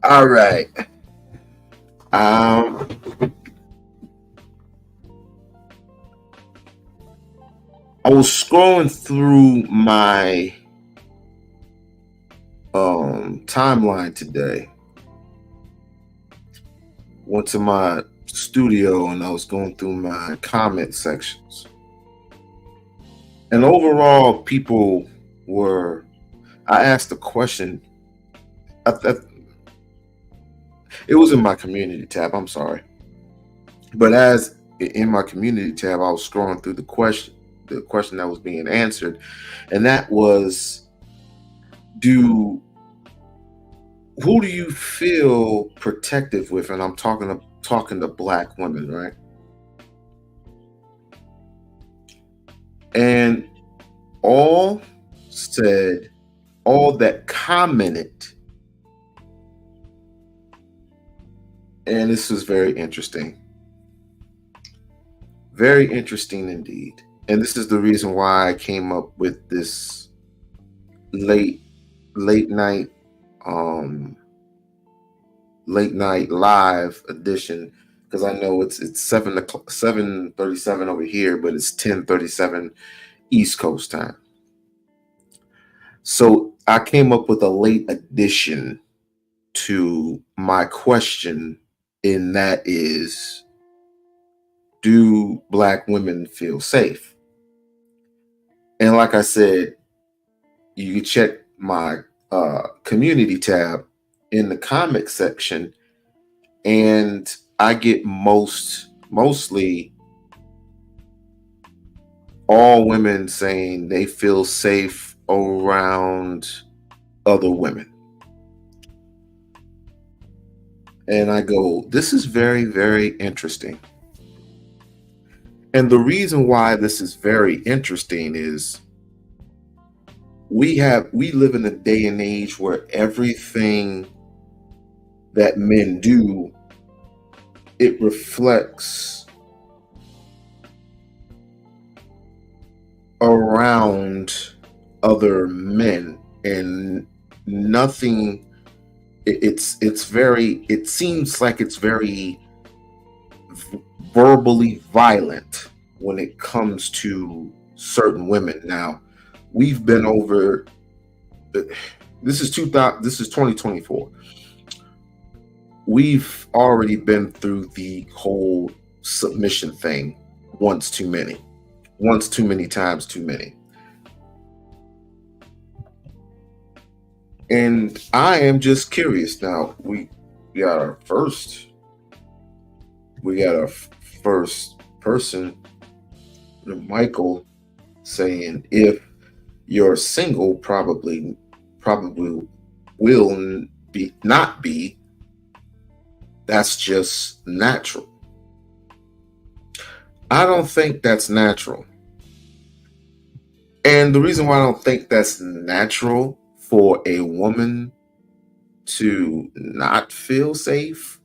All right. Um, I was scrolling through my timeline today. Went to my studio and I was going through my comment sections. And overall, people were. I asked a question. I, I, it was in my community tab. I'm sorry, but as in my community tab, I was scrolling through the question that was being answered, and that was, "Do who do you feel protective with?" And I'm talking to black women, right? And all said all that commented, and this was very interesting. Very interesting indeed. And this is the reason why I came up with this late late night um late night live edition, because I know it's 7:37 over here, but it's 10:37 East Coast time. So I came up with a late addition to my question, and that is, do Black women feel safe? And like I said, you can check my community tab in the comment section, and I get mostly all women saying they feel safe around other women. And I go, this is very, very interesting. And the reason why this is very interesting is we live in a day and age where everything that men do, it reflects around other men, and nothing, it's very, it seems like it's very verbally violent when it comes to certain women. Now, we've been over, this is 2024. We've already been through the whole submission thing once too many. Once too many times too many. And I am just curious now. Got our first we got our first person, Michael, saying, if you're single, probably will be not be. That's just natural. I don't think that's natural. And the reason why I don't think that's natural for a woman to not feel safe,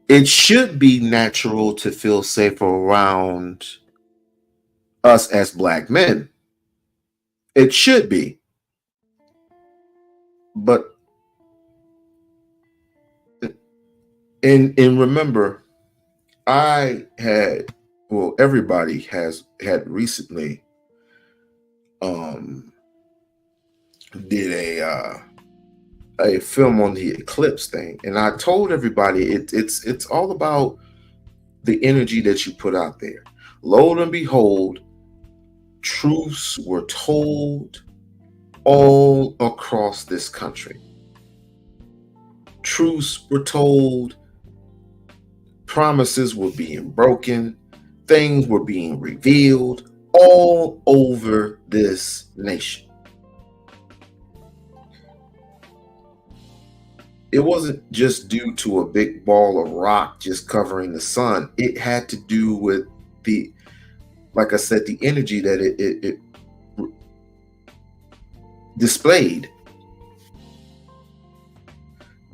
it should be natural to feel safe around us as Black men. It should be. But and remember, everybody has had recently um did a film on the eclipse thing, and I told everybody it's all about the energy that you put out there. Lo and behold, truths were told all across this country. Truths were told, promises were being broken, things were being revealed all over this nation. It wasn't just due to a big ball of rock just covering the sun. It had to do with the, like I said, the energy that it displayed.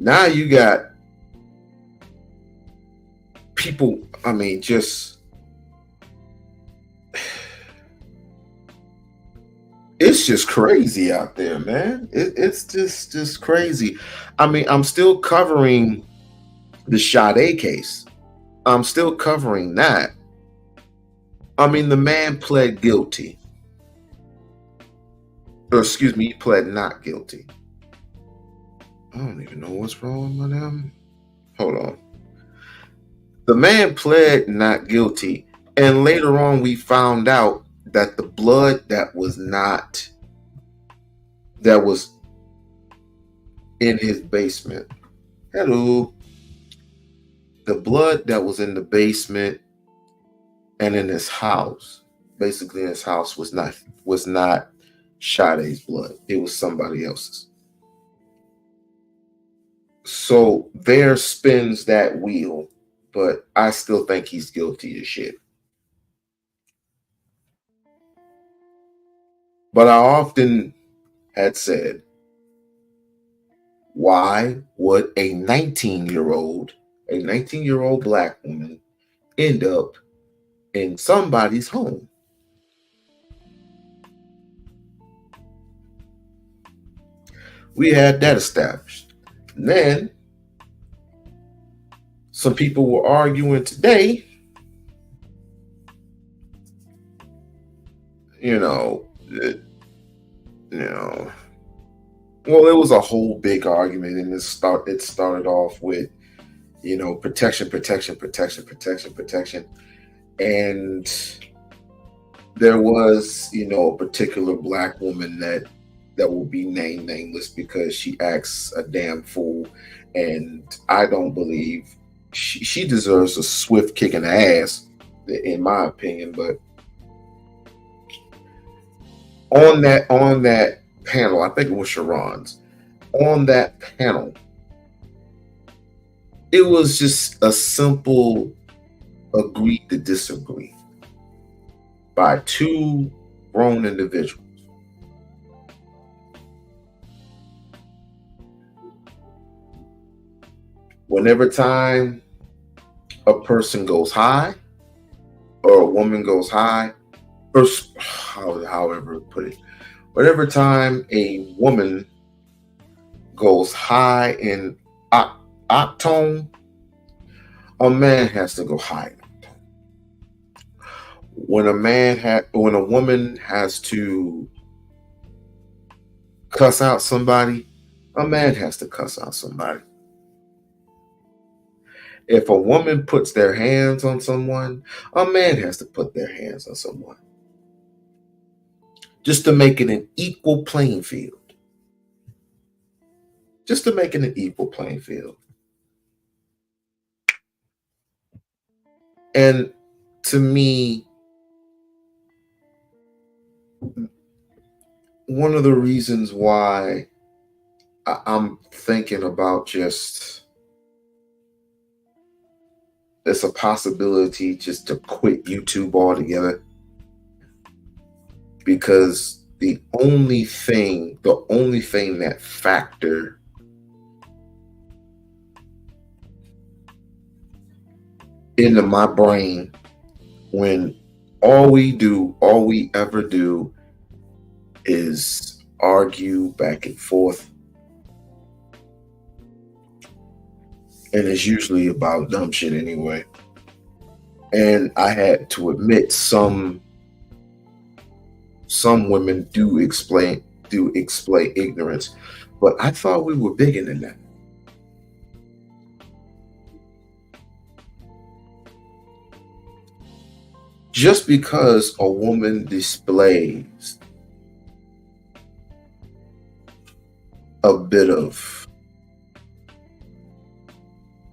Now you got people, I mean, just, it's just crazy out there, man. It's just crazy. I mean, I'm still covering the Sade case. I'm still covering that. I mean, the man pled guilty. Or excuse me, he pled not guilty. I don't even know what's wrong with him. Hold on. The man pled not guilty, and later on we found out that the blood that was in his basement. Hello. The blood that was in the basement and in his house, basically in his house, was not Sade's blood. It was somebody else's. So there spins that wheel, but I still think he's guilty as shit. But I often had said, why would a 19-year-old black woman end up in somebody's home? We had that established. And then some people were arguing today, you know, you know, well, it was a whole big argument, and it started off with, protection, protection, protection, protection, protection. And there was, a particular black woman that will be named nameless because she acts a damn fool. And I don't believe she deserves a swift kick in the ass, in my opinion. But on that panel, I think it was Sharon's, on that panel, it was just a simple agree to disagree by two grown individuals. Whenever time a person goes high or a woman goes high, or however put it, whenever time a woman goes high in octane, a man has to go high. When a woman has to cuss out somebody, a man has to cuss out somebody. If a woman puts their hands on someone, a man has to put their hands on someone. Just to make it an equal playing field. Just to make it an equal playing field. And to me, one of the reasons why I'm thinking about just there's a possibility just to quit YouTube altogether, because the only thing that factor into my brain when all we ever do is argue back and forth, and it's usually about dumb shit anyway. And I had to admit, some women do explain ignorance, but I thought we were bigger than that. Just because a woman displays a bit of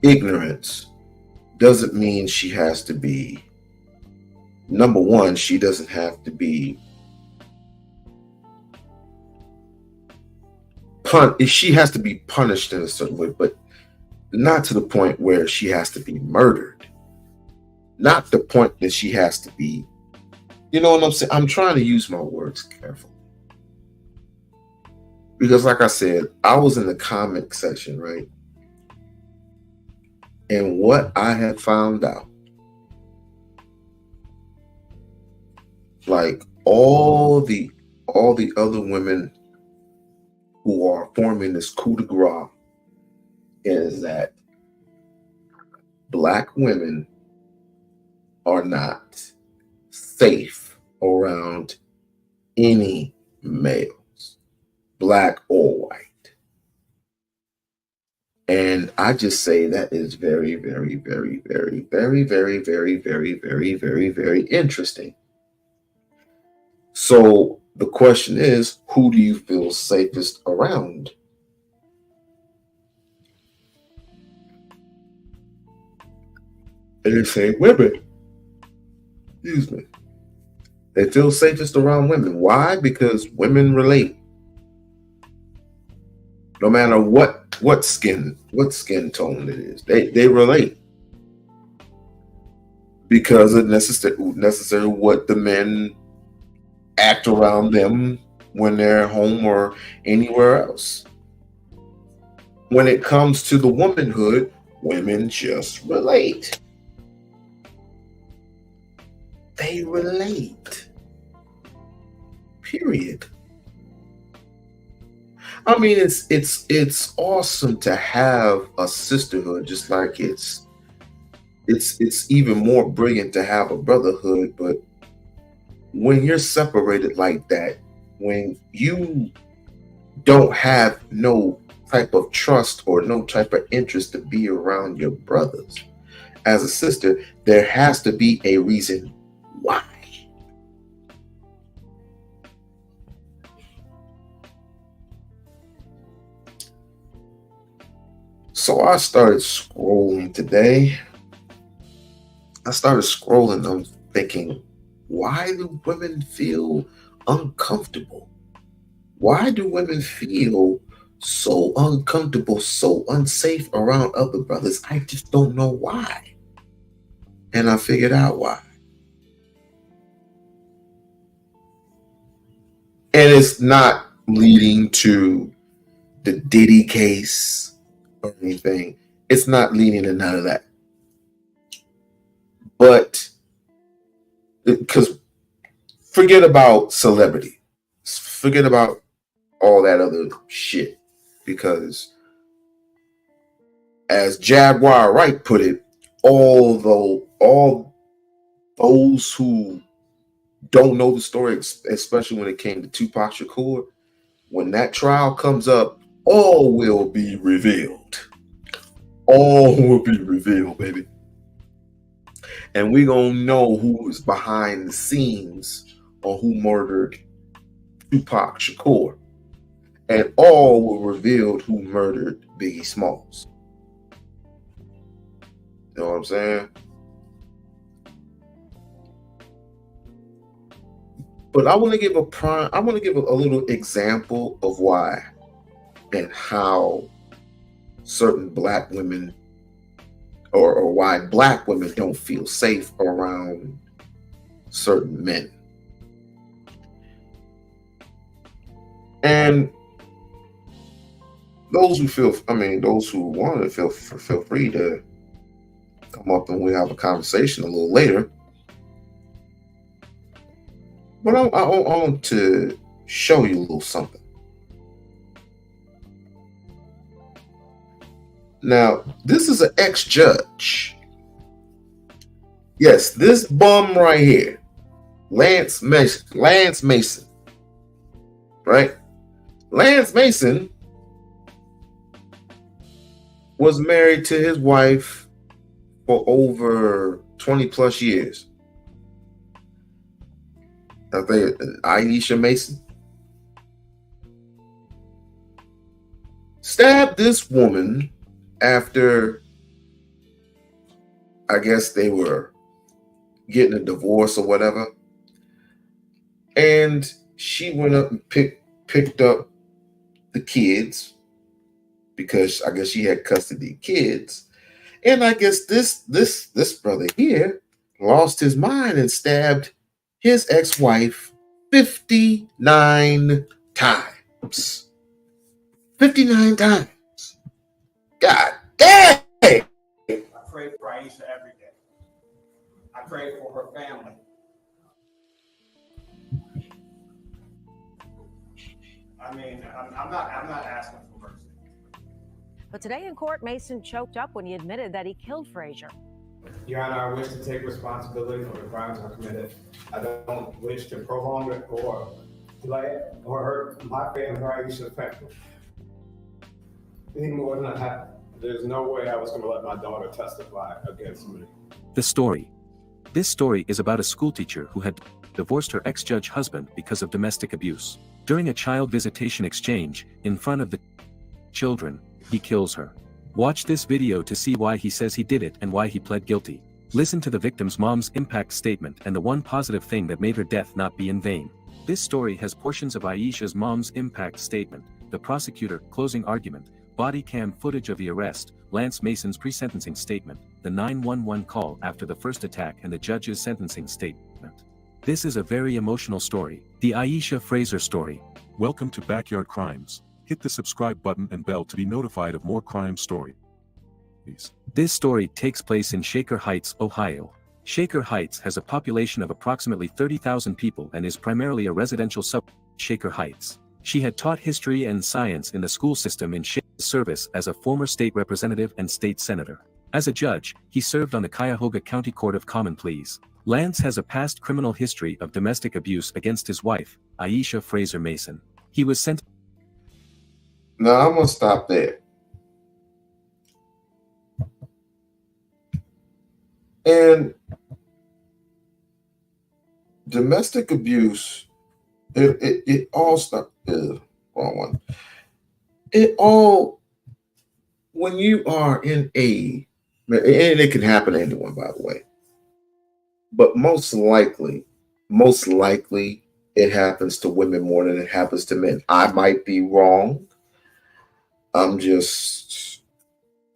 ignorance doesn't mean she has to be, number one, she doesn't have to be she has to be punished in a certain way, but not to the point where she has to be murdered. Not the point that she has to be, you know what I'm saying? I'm trying to use my words carefully. Because like I said, I was in the comment section, right? And what I had found out, like all the other women who are forming this coup de grace, is that Black women are not safe around any males, Black or white. And I just say that is very, very, very, very, very, very, very, very, very, very, very interesting. So the question is, who do you feel safest around? And they say women. Excuse me. They feel safest around women. Why? Because women relate. No matter what skin tone it is, they relate. Because of necessary what the men act around them when they're at home or anywhere else. When it comes to the womanhood, women just relate. They relate. Period. I mean, it's awesome to have a sisterhood, just like it's even more brilliant to have a brotherhood. But when you're separated like that, when you don't have no type of trust or no type of interest to be around your brothers as a sister, there has to be a reason why. So I started scrolling today. I started scrolling. I'm thinking, why do women feel uncomfortable? Why do women feel so uncomfortable, so unsafe around other brothers? I just don't know why. And I figured out why. And it's not leading to the Diddy case or anything. It's not leading to none of that. But because forget about celebrity, forget about all that other shit. Because as Jaguar Wright put it, although all those who don't know the story, especially when it came to Tupac Shakur, when that trial comes up, all will be revealed. All will be revealed, baby. And we gonna know who is behind the scenes or who murdered Tupac Shakur. And all will reveal who murdered Biggie Smalls. You know what I'm saying? But I want to give a little example of why and how certain black women or why black women don't feel safe around certain men. And those who want to feel free to come up and we have a conversation a little later. But I want to show you a little something. Now, this is an ex-judge. Yes, this bum right here, Lance Mason, right? Lance Mason was married to his wife for over 20 plus years. I think Aisha Mason stabbed this woman after, I guess they were getting a divorce or whatever. And she went up and picked up the kids because I guess she had custody of kids. And I guess this brother here lost his mind and stabbed his ex-wife 59 times. 59 times. God damn! I pray for Aisha every day. I pray for her family. I mean, I'm not asking for mercy. But today in court, Mason choked up when he admitted that he killed Frazier. Your Honor, I wish to take responsibility for the crimes I committed. I don't wish to prolong it or delay it or hurt my family or Aisha's family. Any more than I have. There's no way I was going to let my daughter testify against me. This story is about a schoolteacher who had divorced her ex-judge husband because of domestic abuse. During a child visitation exchange, in front of the children, he kills her. Watch this video to see why he says he did it and why he pled guilty. Listen to the victim's mom's impact statement and the one positive thing that made her death not be in vain. This story has portions of Aisha's mom's impact statement, the prosecutor closing argument, body cam footage of the arrest, Lance Mason's pre-sentencing statement, the 911 call after the first attack and the judge's sentencing statement. This is a very emotional story, the Aisha Frazier story. Welcome to Backyard Crimes. Hit the subscribe button and bell to be notified of more crime stories. This story takes place in Shaker Heights, Ohio. Shaker Heights has a population of approximately 30,000 people and is primarily a residential suburb of Shaker Heights. She had taught history and science in the school system in Shaker's service as a former state representative and state senator. As a judge, he served on the Cuyahoga County Court of Common Pleas. Lance has a past criminal history of domestic abuse against his wife, Aisha Fraser Mason. He was sent. Now I'm gonna stop there. And domestic abuse, it all stuff wrong one. It all, when you are in a, and it can happen to anyone, by the way, but most likely it happens to women more than it happens to men. I might be wrong. I'm just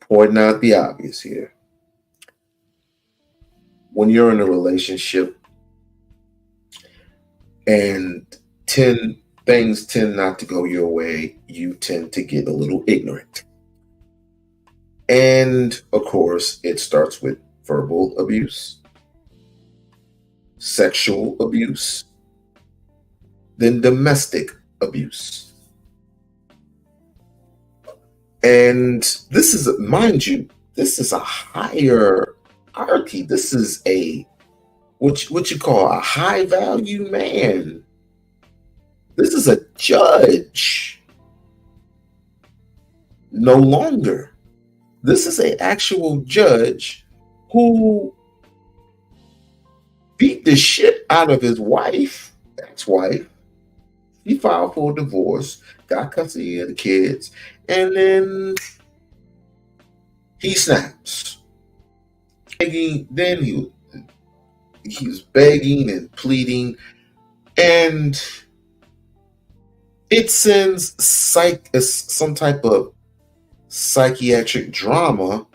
pointing out the obvious here. When you're in a relationship and 10 things tend not to go your way, you tend to get a little ignorant. And of course, it starts with verbal abuse, sexual abuse, then domestic abuse. And this is, mind you, this is a higher hierarchy. This is a what you call a high value man. This is a judge. No longer. This is an actual judge who beat the shit out of his wife, ex-wife. He filed for a divorce, got custody of the kids, and then he snaps. Then he was begging and pleading, and it sends some type of psychiatric drama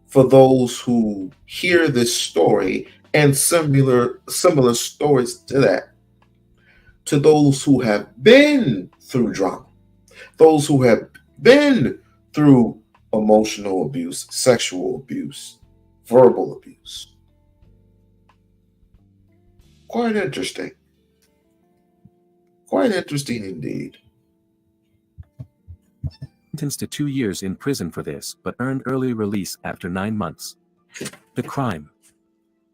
for those who hear this story and similar stories to that, to those who have been through drama, those who have been through emotional abuse, sexual abuse, verbal abuse. Quite interesting. Quite interesting indeed. Sentenced to 2 years in prison for this, but earned early release after 9 months. The crime.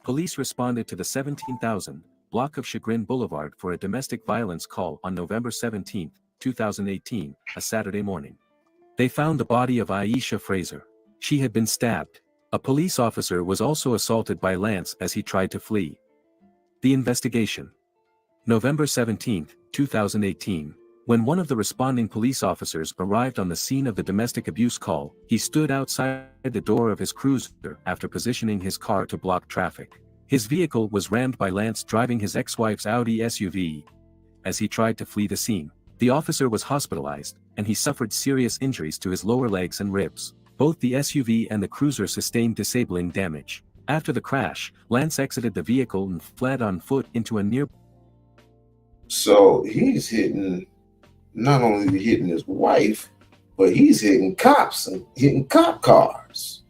Police responded to the 17,000 block of Chagrin Boulevard for a domestic violence call on November 17, 2018, a Saturday morning. They found the body of Aisha Fraser. She had been stabbed. A police officer was also assaulted by Lance as he tried to flee. The investigation. November 17, 2018. When one of the responding police officers arrived on the scene of the domestic abuse call, he stood outside the door of his cruiser after positioning his car to block traffic. His vehicle was rammed by Lance driving his ex-wife's Audi SUV. As he tried to flee the scene, the officer was hospitalized, and he suffered serious injuries to his lower legs and ribs. Both the SUV and the cruiser sustained disabling damage. After the crash, Lance exited the vehicle and fled on foot into a near. So he's hitting, not only hitting his wife, but he's hitting cops and hitting cop cars.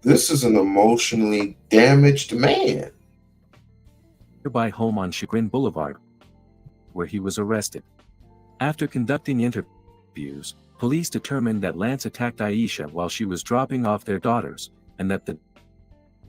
This is an emotionally damaged man. Nearby home on Chagrin Boulevard, where he was arrested. After conducting interviews, police determined that Lance attacked Aisha while she was dropping off their daughters, and that the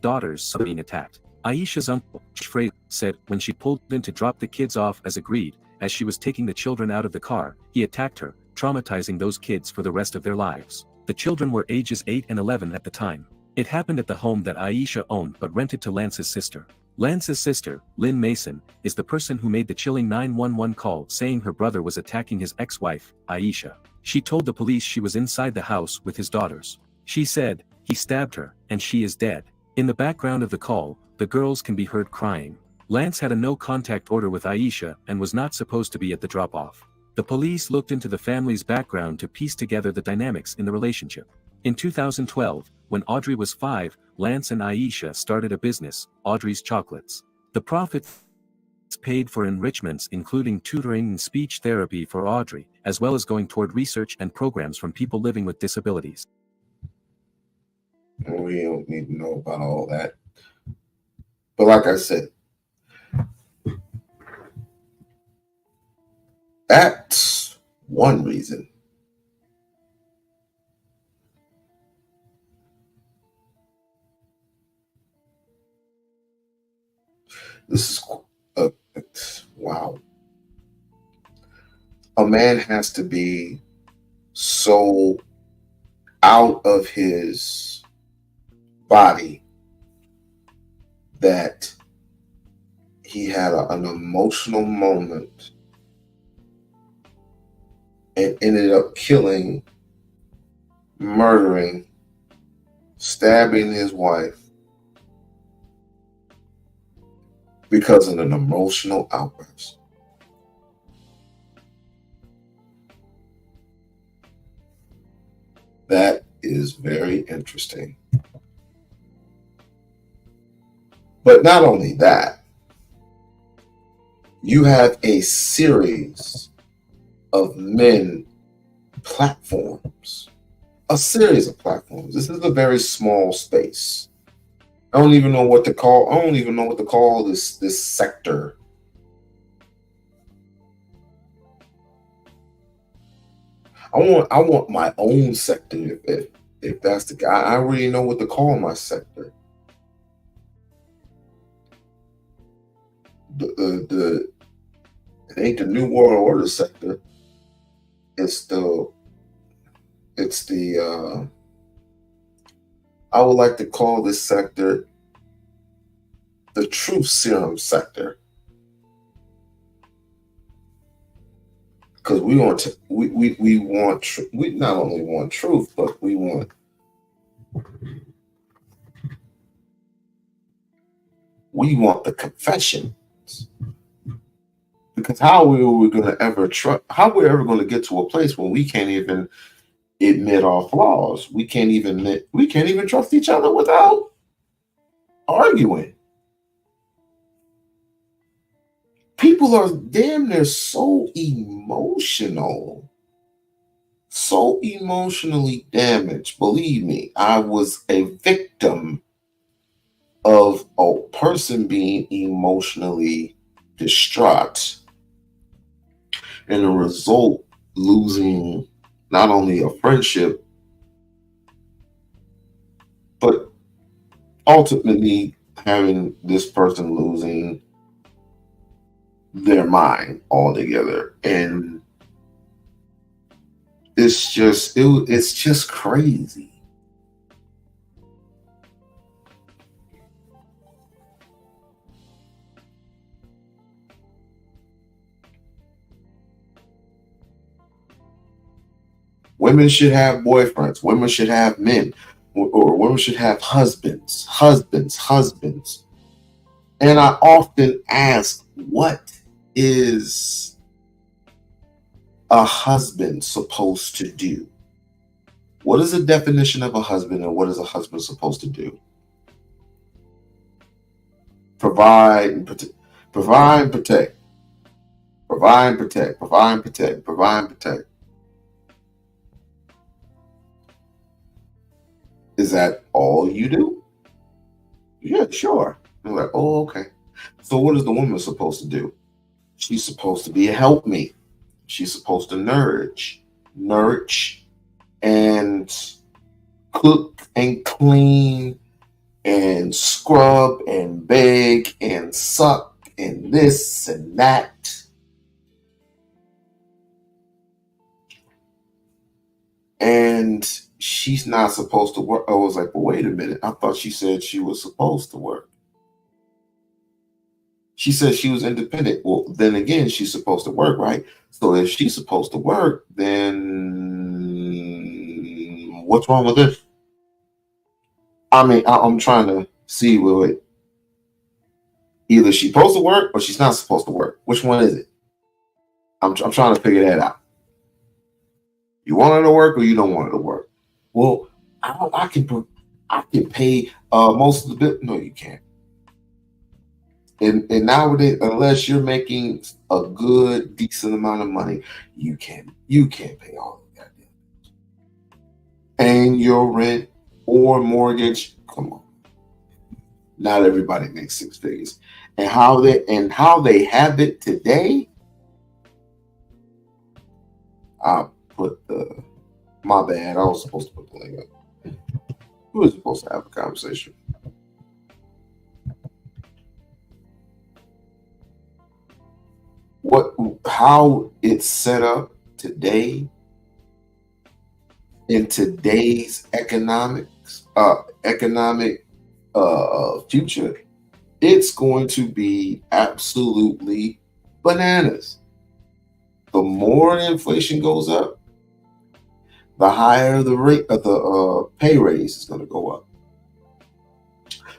daughters saw being attacked. Aisha's uncle, Fraser, said when she pulled in to drop the kids off as agreed, as she was taking the children out of the car, he attacked her, traumatizing those kids for the rest of their lives. The children were ages 8 and 11 at the time. It happened at the home that Aisha owned but rented to Lance's sister. Lance's sister, Lynn Mason, is the person who made the chilling 911 call saying her brother was attacking his ex-wife, Aisha. She told the police she was inside the house with his daughters. She said, "He stabbed her, and she is dead." In the background of the call, the girls can be heard crying. Lance had a no-contact order with Aisha and was not supposed to be at the drop-off. The police looked into the family's background to piece together the dynamics in the relationship. In 2012, when Audrey was 5, Lance and Aisha started a business, Audrey's Chocolates. The profits paid for enrichments including tutoring and speech therapy for Audrey, as well as going toward research and programs from people living with disabilities. We don't need to know about all that. But like I said, that's one reason. This is wow. A man has to be so out of his body that he had an emotional moment and ended up killing, murdering, stabbing his wife because of an emotional outburst. That is very interesting. But not only that, you have a series of men platforms. A series of platforms. This is a very small space. I don't even know what to call this sector. I want my own sector if that's the guy. I already know what to call my sector. It ain't the New World Order sector. It's the I would like to call this sector the truth serum sector. Because we not only want truth, but we want the confessions. Because how are we going to ever trust? How are we ever going to get to a place where we can't even admit our flaws? We can't even trust each other without arguing. People are damn near so emotional, so emotionally damaged. Believe me, I was a victim of a person being emotionally distraught, and a result losing not only a friendship, but ultimately having this person losing their mind altogether. And it's just crazy. Women should have boyfriends. Women should have men, or women should have husbands. And I often ask, what is a husband supposed to do? What is the definition of a husband, and what is a husband supposed to do? Provide and protect. Provide and protect. Provide and protect. Provide and protect. Provide and protect. Is that all you do? Yeah, sure. I'm like, oh, okay. So what is the woman supposed to do? She's supposed to be a helpmate. She's supposed to nourish, and cook and clean and scrub and bake and suck and this and that. And she's not supposed to work. I was like, well, wait a minute. I thought she said she was supposed to work. She said she was independent. Well, then again, she's supposed to work, right? So if she's supposed to work, then what's wrong with this? I mean, I'm trying to see, wait. Either she's supposed to work or she's not supposed to work. Which one is it? I'm trying to figure that out. You want her to work or you don't want her to work? Well, I can pay most of the bill. No, you can't. And nowadays, unless you're making a good, decent amount of money, you can't pay all of that. And your rent or mortgage, come on. Not everybody makes six figures. And how they have it today, I put the my bad. I was supposed to put the link up. We were supposed to have a conversation. How it's set up today in today's economic future, it's going to be absolutely bananas. The more inflation goes up, the higher the rate of the pay raise is going to go up.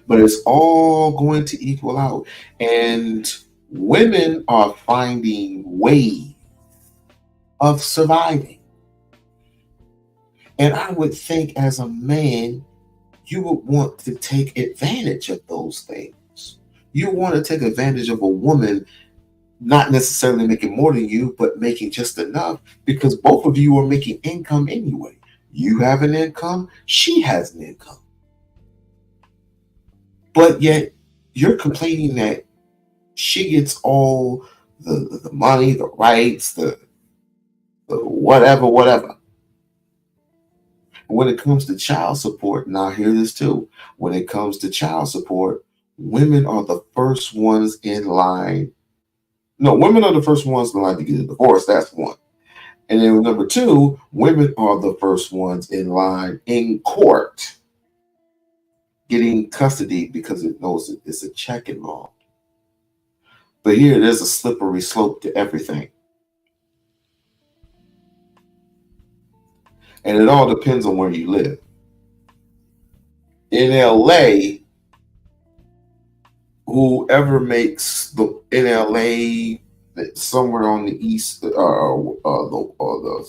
But it's all going to equal out, and women are finding ways of surviving. And I would think, as a man, you would want to take advantage of those things. You want to take advantage of a woman not necessarily making more than you, but making just enough, because both of you are making income anyway. You have an income, she has an income. But yet you're complaining that she gets all the money, the rights, the whatever. When it comes to child support, now hear this too. When it comes to child support, women are the first ones in line. No, women are the first ones in line to get a divorce. That's one. And then number two, women are the first ones in line in court getting custody because it knows it's a check involved. But here, there's a slippery slope to everything. And it all depends on where you live. In LA, whoever makes in LA, somewhere on the east, the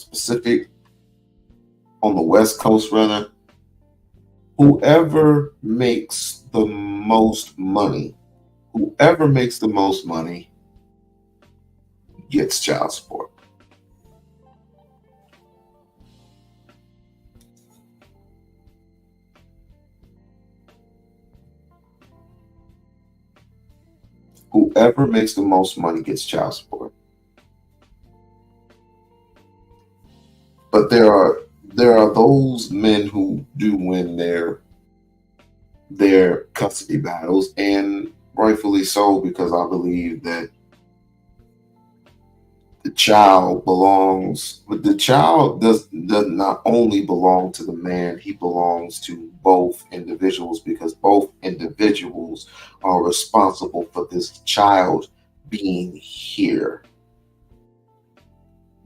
Pacific, on the West Coast rather, whoever makes the most money gets child support. Whoever makes the most money gets child support. But there are those men who do win their custody battles, and rightfully so, because I believe that the child does not only belong to the man, he belongs to both individuals, because both individuals are responsible for this child being here.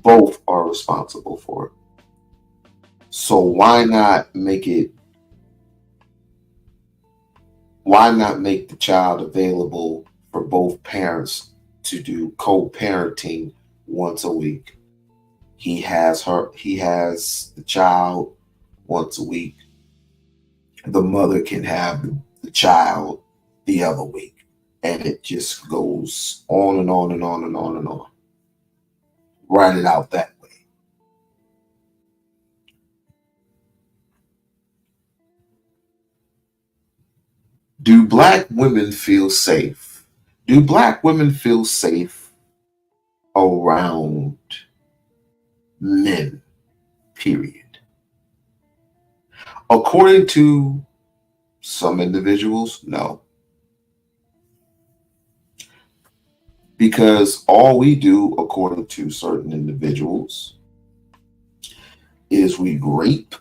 Both are responsible for it. So why not make the child available for both parents to do co-parenting once a week? He has the child once a week. The mother can have the child the other week. And it just goes on and on and on and on and on. Write it out that way. Do black women feel safe? Do black women feel safe around men? Period. According to some individuals, no. Because all we do, according to certain individuals, is we rape,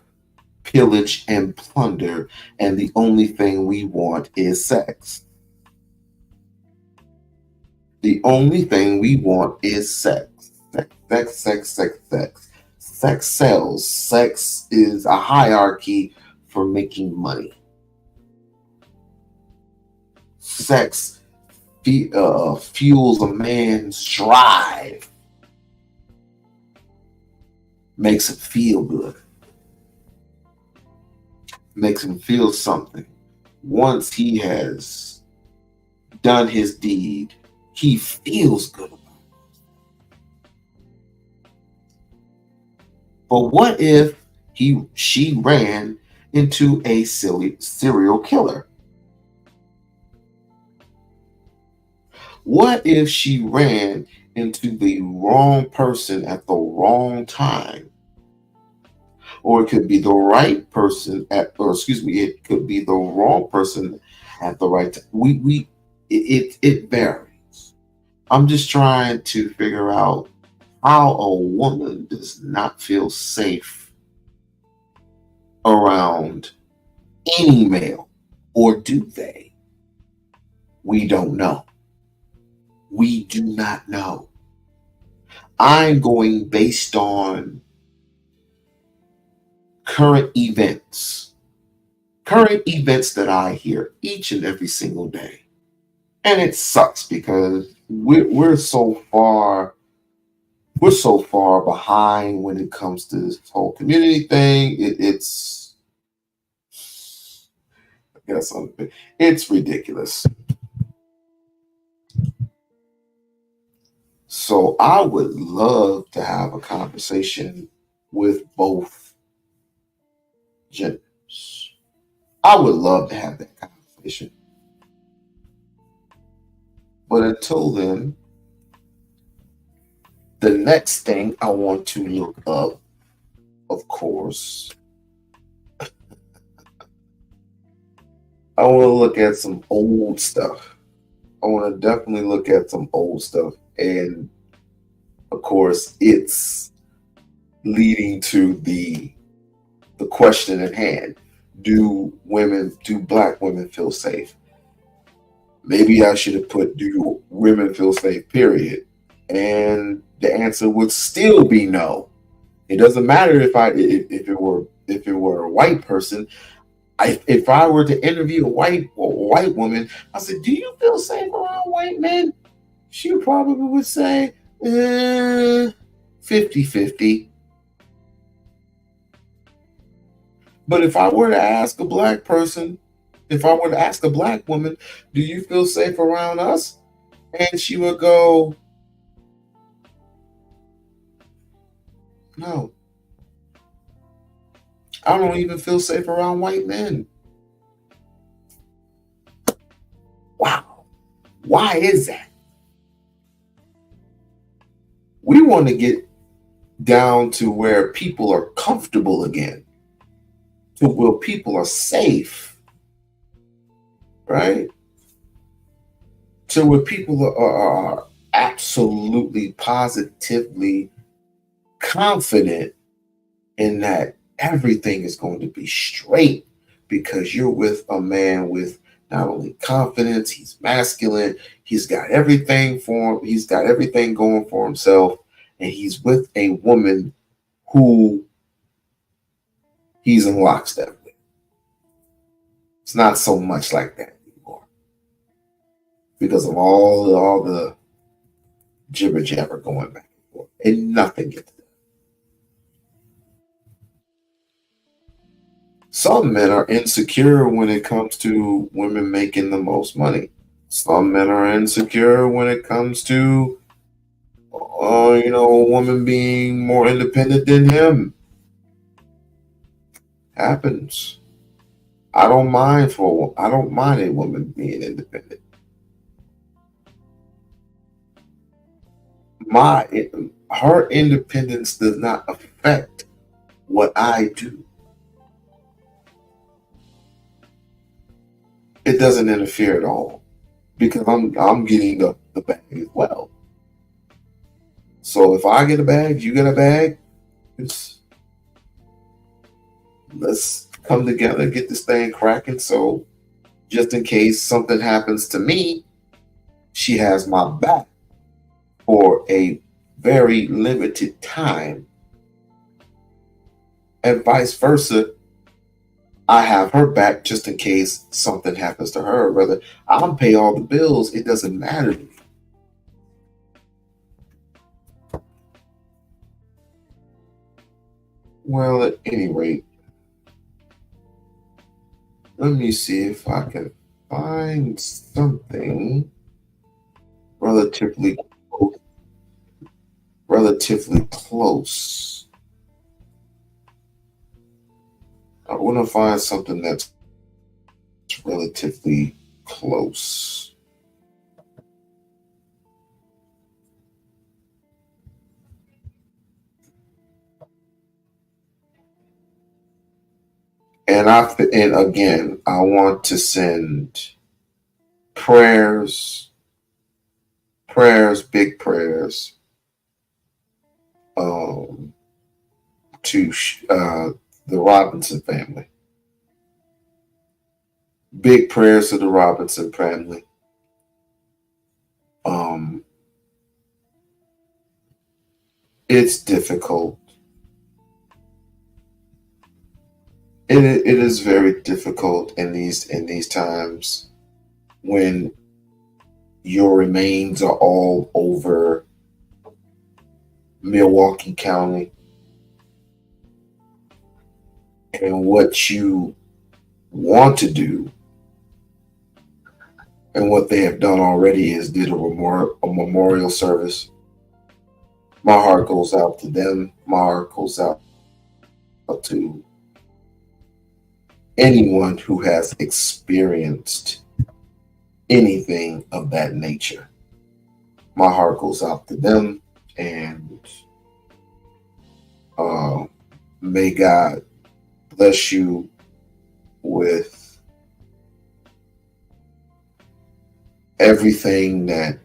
pillage, and plunder, and the only thing we want is sex. The only thing we want is sex. Sex. Sex sells. Sex is a hierarchy for making money. Sex fuels a man's drive, makes him feel good, makes him feel something. Once he has done his deed, he feels good about it. But what if she ran into a silly serial killer? What if she ran into the wrong person at the wrong time? Or it could be the right person it could be the wrong person at the right time. It varies. I'm just trying to figure out how a woman does not feel safe around any male, or do they? We don't know. We do not know. I'm going based on current events that I hear each and every single day. And it sucks because we're so far behind when it comes to this whole community thing. I guess it's ridiculous. So I would love to have a conversation with both genders. I would love to have that conversation. But until then, the next thing I want to look up, of course, I want to look at some old stuff. I want to definitely look at some old stuff. And of course, it's leading to the question at hand. Do black women feel safe? Maybe I should have put, do women feel safe, period. And the answer would still be no. It doesn't matter if it were a white person. If I were to interview a white woman, I said, do you feel safe around white men? She probably would say 50-50. But if I were to ask a black person, if I were to ask a black woman, do you feel safe around us? And she would go, no. I don't even feel safe around white men. Wow. Why is that? We want to get down to where people are comfortable again, to where people are safe, right? To where people are absolutely, positively confident in that everything is going to be straight because you're with a man with not only confidence, he's masculine, he's got everything going for himself, and he's with a woman who he's in lockstep with. It's not so much like that anymore because of all the jibber jabber going back and forth, and nothing gets done. Some men are insecure when it comes to women making the most money. Some men are insecure when it comes to, a woman being more independent than him. Happens. I don't mind a woman being independent. Her independence does not affect what I do. It doesn't interfere at all because I'm getting the bag as well. So if I get a bag, you get a bag. Let's come together, get this thing cracking. So just in case something happens to me, she has my back for a very limited time. And vice versa, I have her back just in case something happens to her. Whether I'll pay all the bills, it doesn't matter to me. Well, at any rate, let me see if I can find something relatively relatively close. I want to find something that's relatively close. And again, I want to send prayers, big prayers, um, to the Robinson family. Big prayers to the Robinson family. Um, it's difficult. It is very difficult in these times when your remains are all over Milwaukee County, and what you want to do and what they have done already is did a memorial service. My heart goes out to them. My heart goes out to anyone who has experienced anything of that nature. My heart goes out to them, and uh, may God bless you with everything that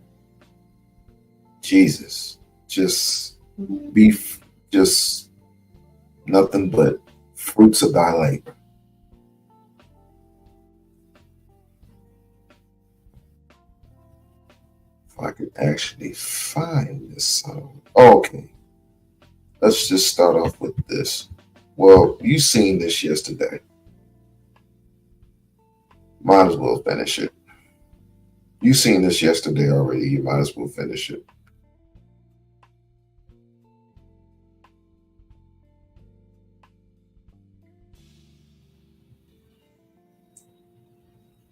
Jesus just be just nothing but fruits of thy labor. If I could actually find this song. Okay, let's just start off with this. Well, you seen this yesterday. Might as well finish it. You seen this yesterday already. You might as well finish it.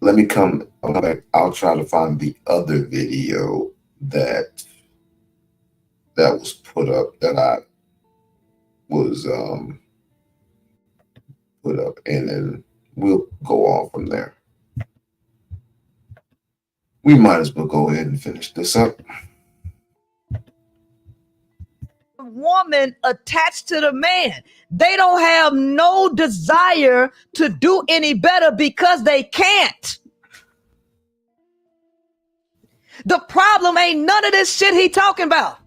Let me come back. I'll try to find the other video that was put up that I was put up, and then we'll go on from there. We might as well go ahead and finish this up. Woman attached to the man. They don't have no desire to do any better because they can't. The problem ain't none of this shit he talking about.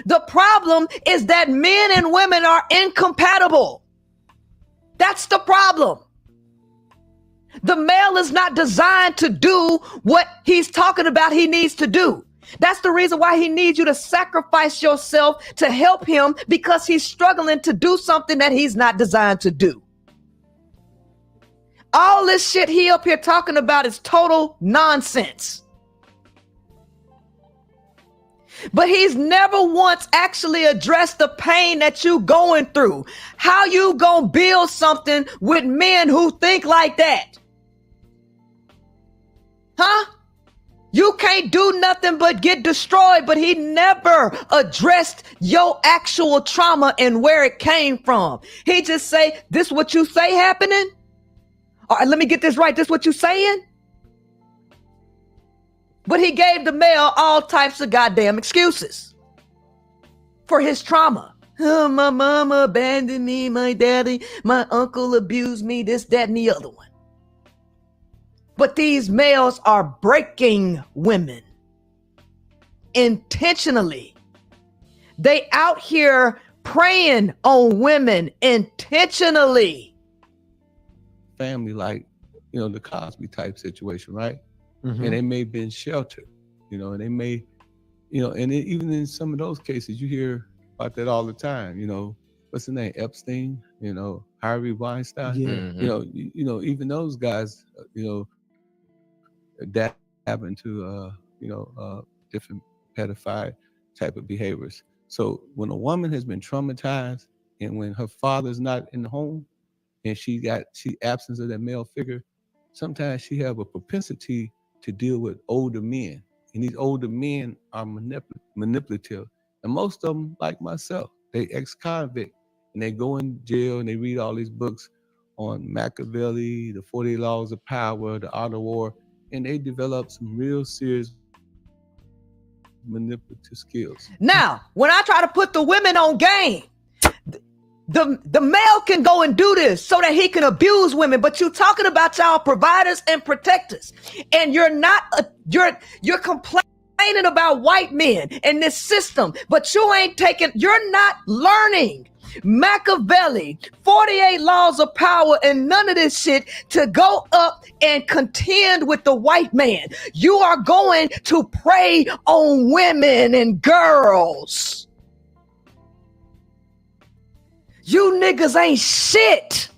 The problem is that men and women are incompatible. That's the problem. The male is not designed to do what he's talking about he needs to do. That's the reason why he needs you to sacrifice yourself to help him, because he's struggling to do something that he's not designed to do. All this shit he up here talking about is total nonsense. But he's never once actually addressed the pain that you going through. How you gonna build something with men who think like that? Huh? You can't do nothing but get destroyed, but he never addressed your actual trauma and where it came from. He just say, this what you say happening? All right, let me get this right. This what you saying? But he gave the male all types of goddamn excuses for his trauma. Oh, my mama abandoned me, my daddy, my uncle abused me, this, that, and the other one. But these males are breaking women intentionally. They out here preying on women intentionally. Family, like, the Cosby type situation, right? Mm-hmm. And they may have been sheltered, and they may, and even in some of those cases, you hear about that all the time. What's the name? Epstein, Harvey Weinstein. Yeah. Even those guys, that happen to, different pedophile type of behaviors. So when a woman has been traumatized, and when her father's not in the home, and she absence of that male figure, sometimes she have a propensity to deal with older men. And these older men are manipulative. And most of them, like myself, they ex-convict. And they go in jail and they read all these books on Machiavelli, the 48 Laws of Power, the Art of War, and they develop some real serious manipulative skills. Now, when I try to put the women on game, the male can go and do this so that he can abuse women, but you're talking about y'all providers and protectors, and you're not you're complaining about white men and this system, but you're not learning Machiavelli, 48 Laws of Power, and none of this shit to go up and contend with the white man. You are going to prey on women and girls. You niggas ain't shit.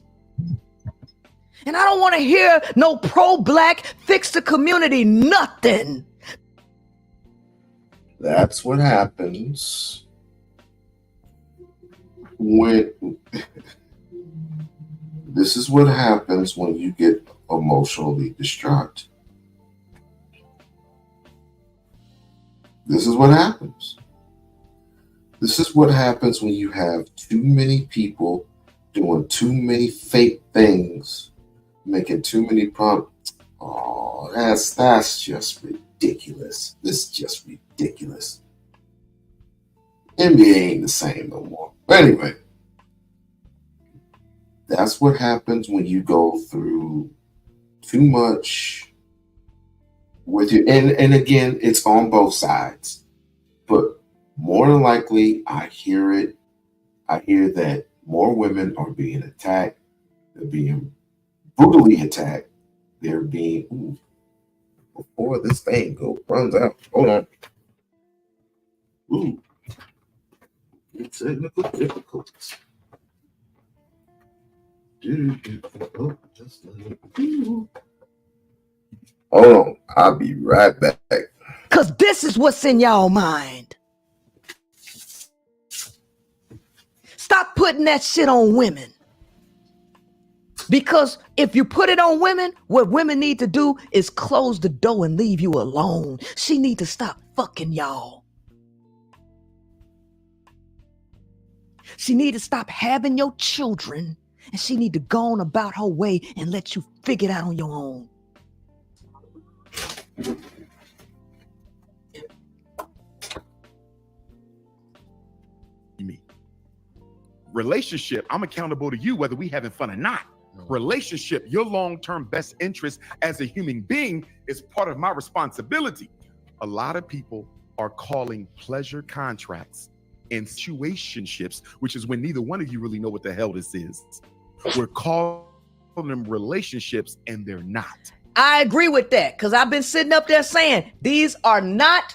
And I don't want to hear no pro-black, fix the community, nothing. That's what happens when this is what happens when you get emotionally distraught. This is what happens. This is what happens when you have too many people doing too many fake things, making too many problems. Oh, that's just ridiculous. This is just ridiculous. NBA ain't the same no more. But anyway, that's what happens when you go through too much with your, and again, it's on both sides. But more than likely, I hear that more women are being attacked. They're being brutally attacked. They're being, before this thing runs out. Hold on. Ooh. Technical difficulties. Hold on. I'll be right back. Because this is what's in y'all mind. Stop putting that shit on women. Because if you put it on women, what women need to do is close the door and leave you alone. She need to stop fucking y'all. She need to stop having your children, and she need to go on about her way and let you figure it out on your own. Me. Relationship, I'm accountable to you whether we having fun or not. Relationship, your long-term best interest as a human being is part of my responsibility. A lot of people are calling pleasure contracts and situationships, which is when neither one of you really know what the hell this is. We're calling them relationships and they're not. I agree with that, because I've been sitting up there saying these are not,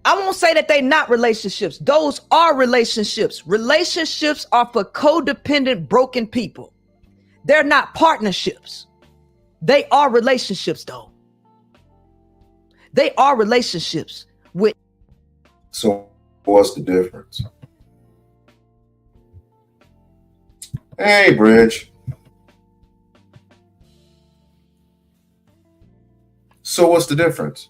I won't say that they're not relationships. Those are relationships. Relationships are for codependent, broken people. They're not partnerships. They are relationships, though. They are relationships with. So what's the difference? Hey, Bridge. So what's the difference?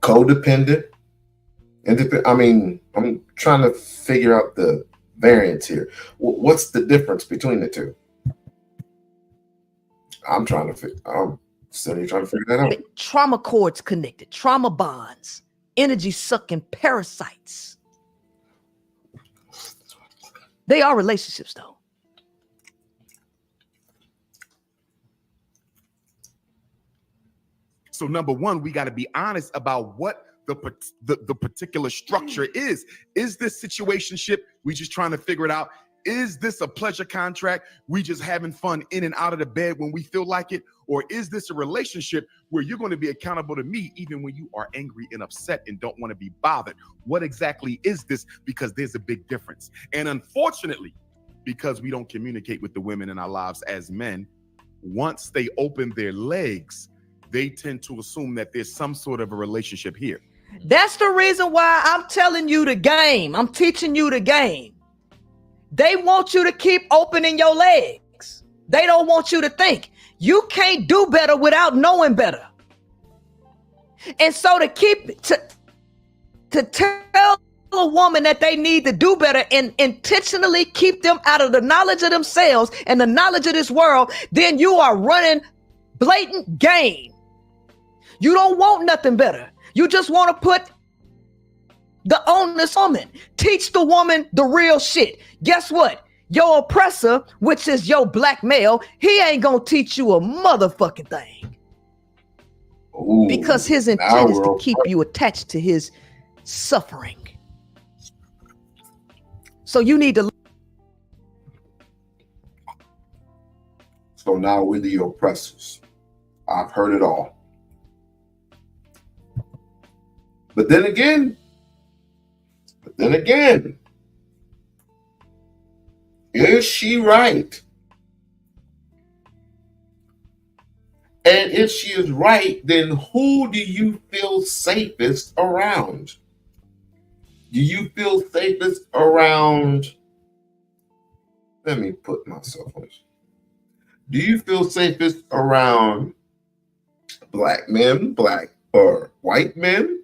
Codependent? I mean, I'm trying to figure out the variance here. What's the difference between the two? I'm still trying to figure that out. Trauma cords connected, trauma bonds, energy sucking parasites. They are relationships, though. So number one, we got to be honest about what the particular structure is. Is this situationship? We just trying to figure it out. Is this a pleasure contract? We just having fun in and out of the bed when we feel like it? Or is this a relationship where you're going to be accountable to me even when you are angry and upset and don't want to be bothered? What exactly is this? Because there's a big difference. And unfortunately, because we don't communicate with the women in our lives as men, once they open their legs, they tend to assume that there's some sort of a relationship here. That's the reason why I'm telling you the game. I'm teaching you the game. They want you to keep opening your legs. They don't want you to think. You can't do better without knowing better. And so to tell a woman that they need to do better and intentionally keep them out of the knowledge of themselves and the knowledge of this world, then you are running blatant game. You don't want nothing better. You just want to put the onus on woman. Teach the woman the real shit. Guess what? Your oppressor, which is your black male, he ain't gonna teach you a motherfucking thing. Ooh, because his intent is to keep you attached to his suffering. So you need to. So now we're the oppressors. I've heard it all. But then again, is she right? And if she is right, then who do you feel safest around? Do you feel safest around? Let me put myself on this. Do you feel safest around black men, black or white men,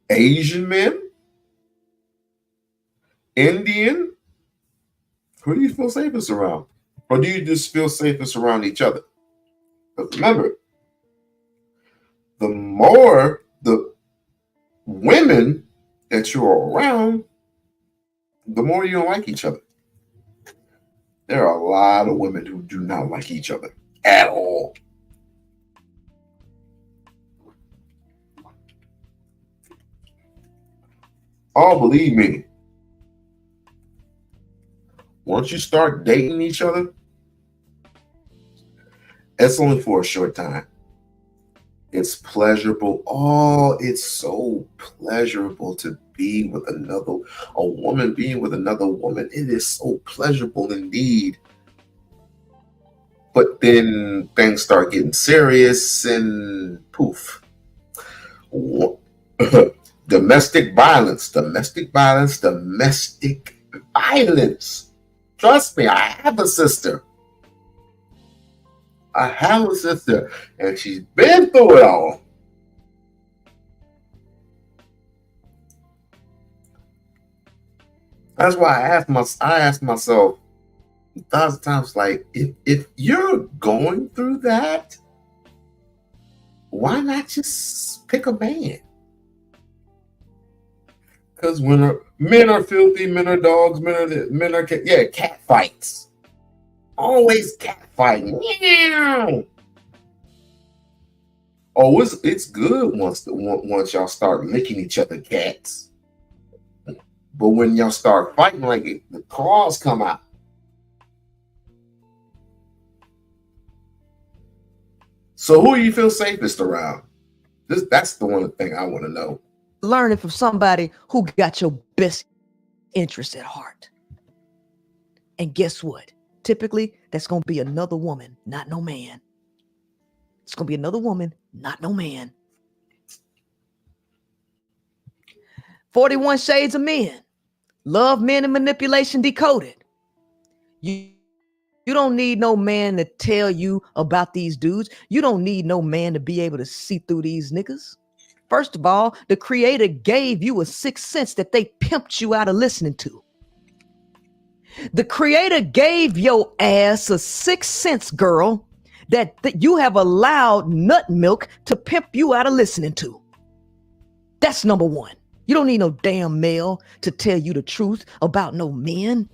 Asian men, Indian? Who do you feel safest around? Or do you just feel safest around each other? But remember, the more the women that you're around, the more you don't like each other. There are a lot of women who do not like each other at all. Oh, believe me, once you start dating each other, it's only for a short time. It's pleasurable. Oh, it's so pleasurable to be with a woman being with another woman. It is so pleasurable indeed. But then things start getting serious and poof. Domestic violence. Trust me, I have a sister. And she's been through it all. That's why I asked myself 1,000 times, like, if you're going through that, why not just pick a man? Because men are filthy, men are dogs, men are cat fights. Always cat fighting. Meow. Oh, it's good once y'all start licking each other cats. But when y'all start fighting, like the claws come out. So who do you feel safest around? That's the one thing I want to know. Learning from somebody who got your best interest at heart. And guess what? Typically, that's going to be another woman, not no man. It's going to be another woman, not no man. 41 Shades of Men. Love, Men, and Manipulation Decoded. You don't need no man to tell you about these dudes. You don't need no man to be able to see through these niggas. First of all, the creator gave you a sixth sense that they pimped you out of listening to. The creator gave your ass a sixth sense, girl, that you have allowed nut milk to pimp you out of listening to. That's number one. You don't need no damn male to tell you the truth about no men.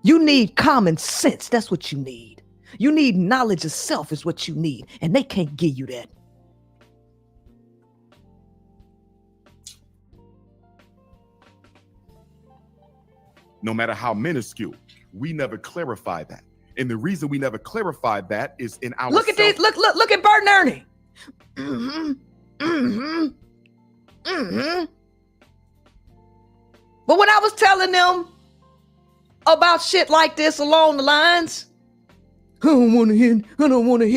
You need common sense. That's what you need. You need knowledge of self is what you need. And they can't give you that. No matter how minuscule, we never clarify that. And the reason we never clarified that is in our look at this. Look at Bert and Ernie. But when I was telling them about shit like this along the lines, I don't want to hear.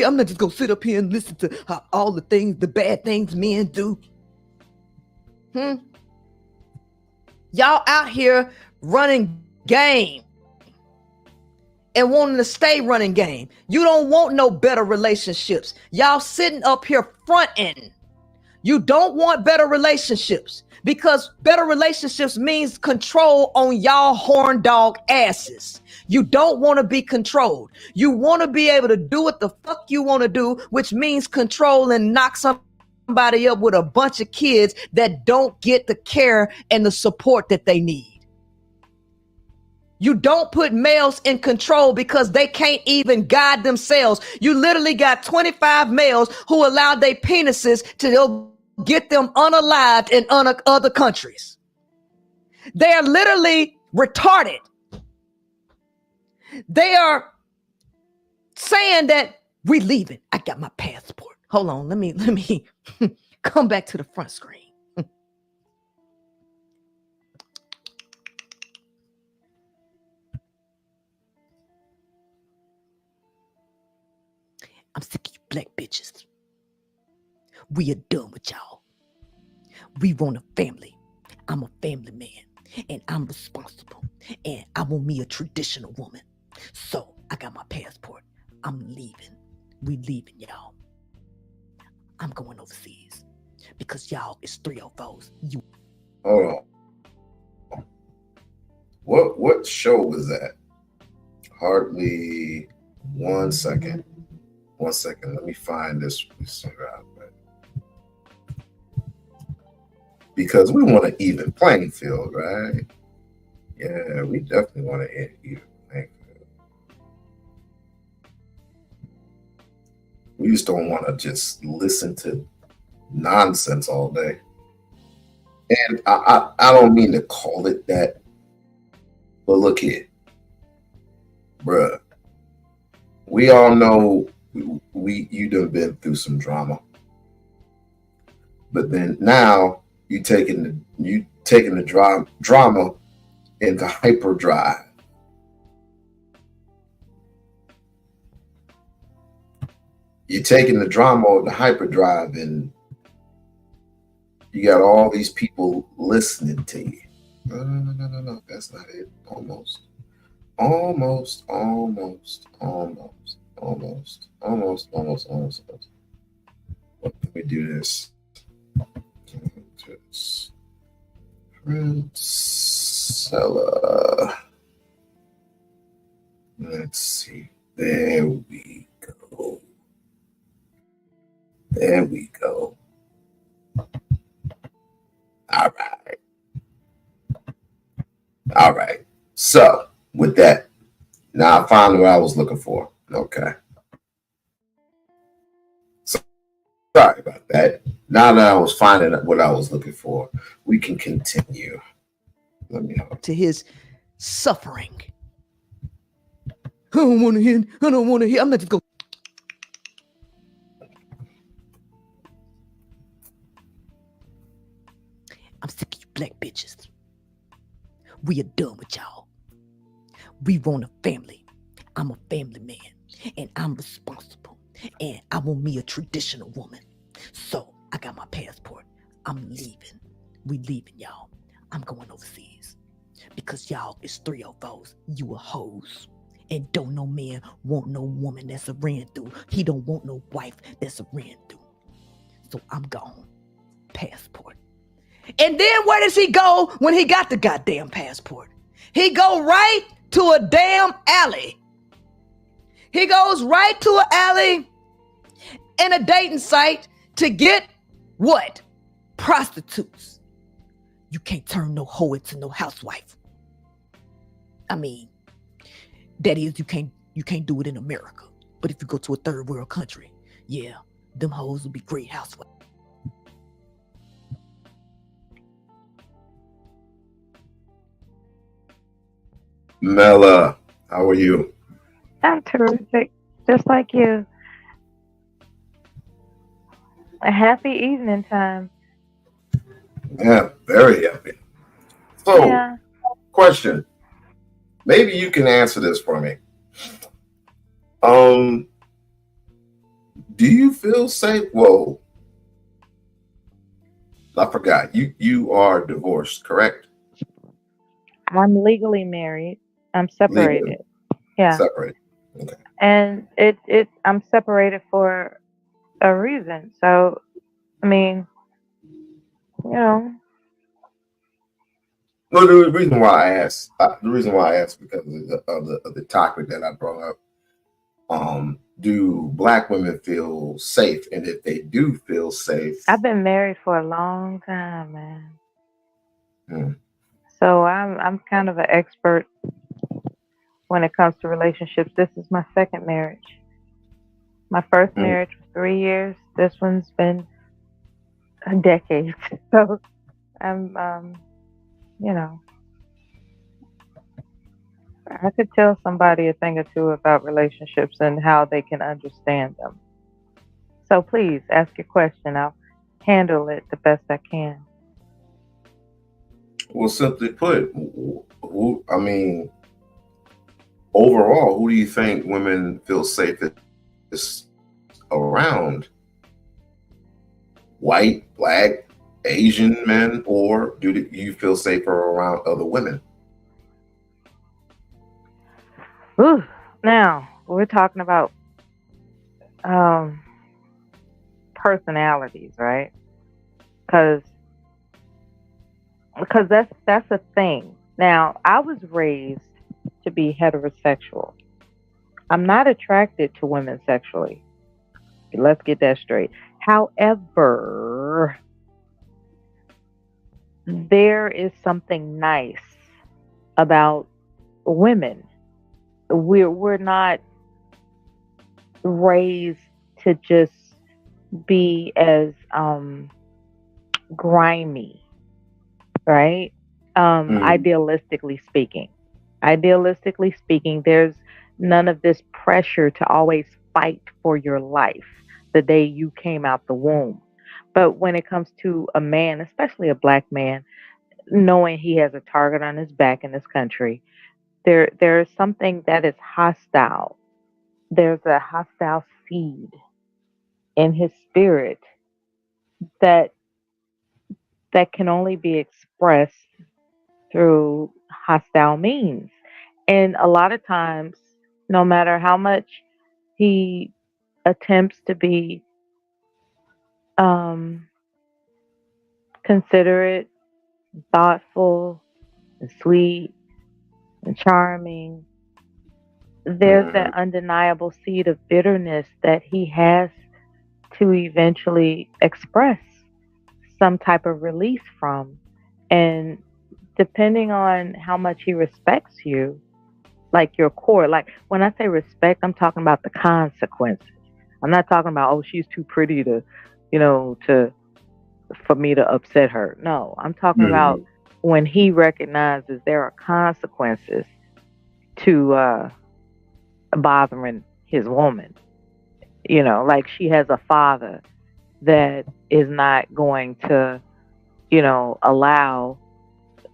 I'm not just gonna sit up here and listen to how all the bad things men do. Y'all out here running game. and wanting to stay running game. You don't want no better relationships. Y'all sitting up here fronting. You don't want better relationships because better relationships means control on y'all horn dog asses. You don't want to be controlled. You want to be able to do what the fuck you want to do, which means control and knock somebody up with a bunch of kids that don't get the care and the support that they need. You don't put males in control because they can't even guide themselves. You literally got 25 males who allow their penises to get them unalived in other countries. They are literally retarded. They are saying that we leaving. I got my passport. Hold on, let me come back to the front screen. I'm sick of you black bitches. We are done with y'all. We want a family. I'm a family man and I'm responsible and I want me a traditional woman. So I got my passport. I'm leaving. We leaving, y'all. I'm going overseas because y'all is 304s. You. Hold on. What show was that? Hardly 1 second. 1 second. Let me find this. Because we want an even playing field, right? Yeah, we definitely want an even playing field. We just don't want to just listen to nonsense all day. And I don't mean to call it that, but look here, bruh. We all know you done been through some drama, but then now you taking the drama into hyperdrive. You're taking the drama of the hyperdrive, and you got all these people listening to you. No, that's not it. Almost. Let me do this. Princella. Let's see. There we go. There we go. All right. So with that, now I found what I was looking for. Okay. So, sorry about that. Now that I was finding what I was looking for, we can continue. Let me know. To his suffering. I don't want to hear. I'm not just going. I'm sick of you black bitches. We are done with y'all. We want a family. I'm a family man and I'm responsible and I want me a traditional woman. So I got my passport. I'm leaving. We leaving, y'all. I'm going overseas because y'all is 304s. You a hoes. And don't no man want no woman that's a ran through. He don't want no wife that's a ran through. So I'm gone. Passport. And then where does he go when he got the goddamn passport? He go right to a damn alley. He goes right to an alley and a dating site to get what? Prostitutes. You can't turn no hoe into no housewife. I mean, that is, you can't do it in America. But if you go to a third world country, yeah, them hoes will be great housewives. Mela, how are you? I'm terrific, just like you. A happy evening time. Yeah, very happy. So, Yeah. question. Maybe you can answer this for me. Do you feel safe? Whoa. I forgot. You are divorced, correct? I'm legally married. I'm separated. Yeah. Separated. Okay. And I'm separated for a reason. So, I mean, you know, No, the reason why I asked because of the topic that I brought up. Do Black women feel safe? And if they do feel safe, I've been married for a long time, man. hmm, So I'm kind of an expert when it comes to relationships. This is my second marriage. My first hmm, marriage was 3 years. This one's been a decade. So I'm, you know, I could tell somebody a thing or two about relationships and how they can understand them. So please ask your question. I'll handle it the best I can. well, simply put, I mean, overall, who do you think women feel safest around? White, Black, Asian men, or do you feel safer around other women? Whew. Now we're talking about um, personalities, right? Because that's a thing. Now I was raised to be heterosexual. I'm not attracted to women sexually. Let's get that straight. However, there is something nice about women. We're not raised to just be as grimy, right? Mm, Idealistically speaking, there's none of this pressure to always fight for your life the day you came out the womb. But when it comes to a man, especially a black man, knowing he has a target on his back in this country, there is something that is hostile. There's a hostile seed in his spirit that that can only be expressed through hostile means. And a lot of times, no matter how much he attempts to be um, considerate, thoughtful, and sweet, and charming, there's that mm, undeniable seed of bitterness that he has to eventually express some type of release from. And depending on how much he respects you, like your core, like when I say respect, I'm talking about the consequences. I'm not talking about, oh, she's too pretty to, to for me to upset her. No, I'm talking about mm, when he recognizes there are consequences to bothering his woman. Like she has a father that is not going to, allow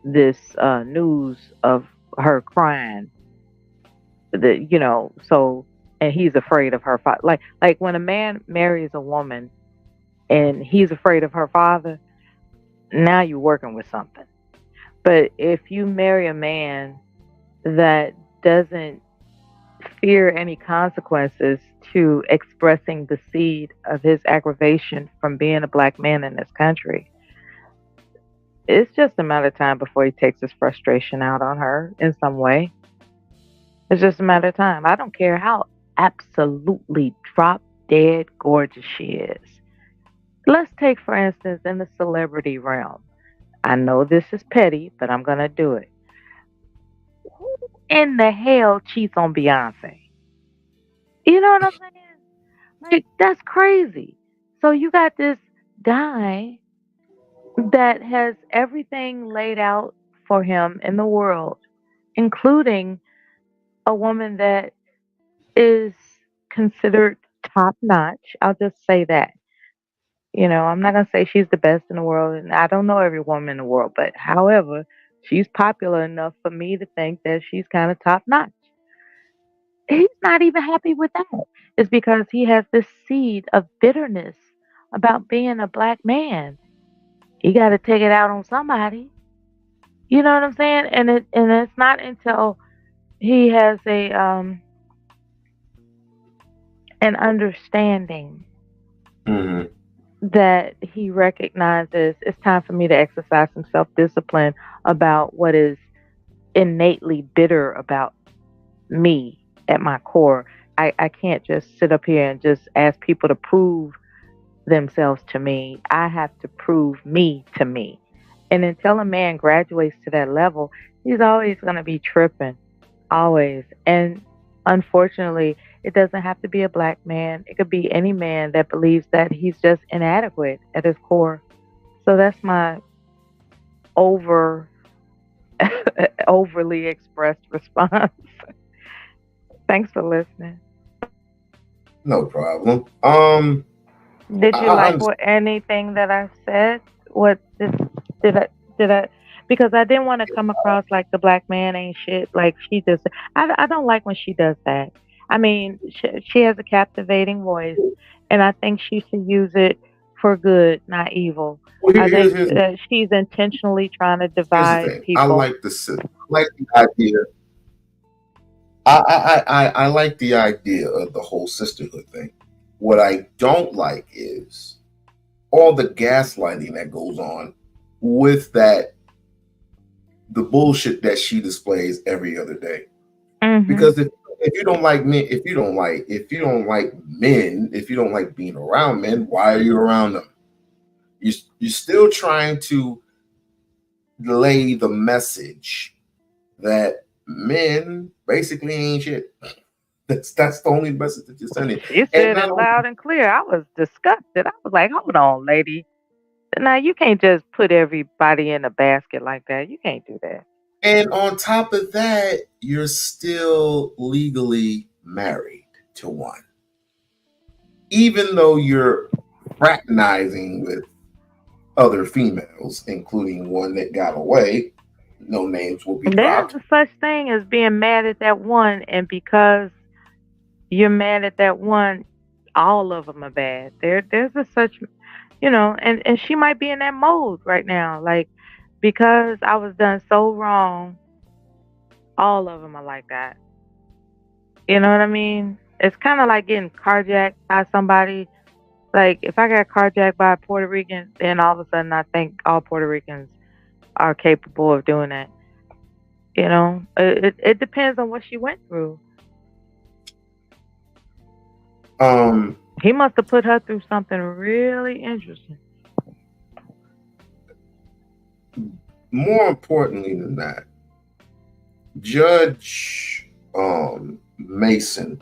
this news of her crying. So and he's afraid of her father. Like when a man marries a woman and he's afraid of her father, now you're working with something. But if you marry a man that doesn't fear any consequences to expressing the seed of his aggravation from being a black man in this country, it's just a matter of time before he takes his frustration out on her in some way. It's just a matter of time. I don't care how absolutely drop dead gorgeous she is. Let's take, for instance, in the celebrity realm. I know this is petty, but I'm going to do it. Who in the hell cheats on Beyonce? You know what I'm saying? Like, that's crazy. So you got this guy that has everything laid out for him in the world, including a woman that is considered top notch. I'll just say that. I'm not going to say she's the best in the world, and I don't know every woman in the world, but however, she's popular enough for me to think that she's kind of top notch. He's not even happy with that. It's because he has this seed of bitterness about being a black man. He got to take it out on somebody. You know what I'm saying? And it's not until he has a an understanding Mhm. that he recognizes it's time for me to exercise some self-discipline about what is innately bitter about me at my core. I can't just sit up here and just ask people to prove themselves to me. I have to prove me to me. And until a man graduates to that level, he's always going to be tripping. Always. And unfortunately, it doesn't have to be a black man. It could be any man that believes that he's just inadequate at his core. So that's my over overly expressed response. Thanks for listening. No problem. Did you I like understand. what anything that I said? What did I? Because I didn't want to come across like the black man ain't shit. Like she just, I don't like when she does that. I mean, she has a captivating voice, and I think she should use it for good, not evil. Well, I think here's she's intentionally trying to here's the divide thing. I people. like I like the idea. I like the idea of the whole sisterhood thing. What I don't like is all the gaslighting that goes on with that, the bullshit that she displays every other day. Hmm. Because if you don't like men, if you don't like being around men, why are you around them? You're still trying to lay the message that men basically ain't shit. That's the only message that you're sending. She And said not it only, loud and clear. I was disgusted. I was like, hold on, lady. Now you can't just put everybody in a basket like that. You can't do that. and on top of that, you're still legally married to one, even though you're fraternizing with other females, including one that got away. No names will be There's dropped. a such thing as being mad at that one, and because you're mad at that one, all of them are bad. There's a such, and she might be in that mode right now, like because I was done so wrong. All of them are like that. You know what I mean? It's kind of like getting carjacked by somebody. Like if I got carjacked by a Puerto Rican, then all of a sudden I think all Puerto Ricans are capable of doing that. It depends on what she went through. Um, He must have put her through something really interesting. More importantly than that, Judge Mason.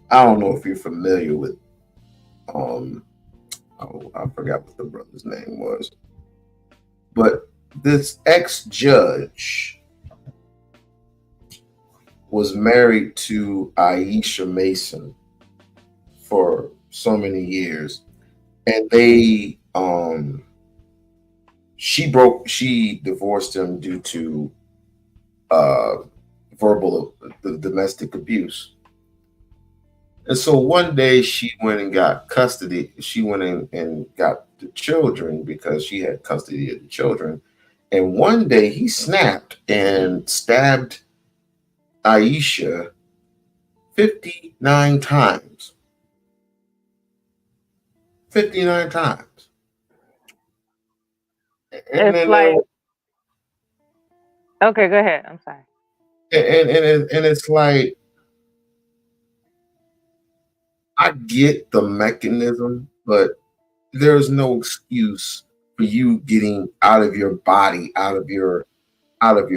I don't know if you're familiar with um oh, I forgot what the brother's name was, but this ex-judge was married to Aisha Mason for so many years, and she divorced him due to uh verbal the domestic abuse. And so one day she went and got custody. She went in and got the children because she had custody of the children. And one day he snapped and stabbed Aisha 59 times. 59 times. And It's then like, okay, go ahead. I'm sorry. and it's like, I get the mechanism, but there's no excuse for you getting out of your body, out of your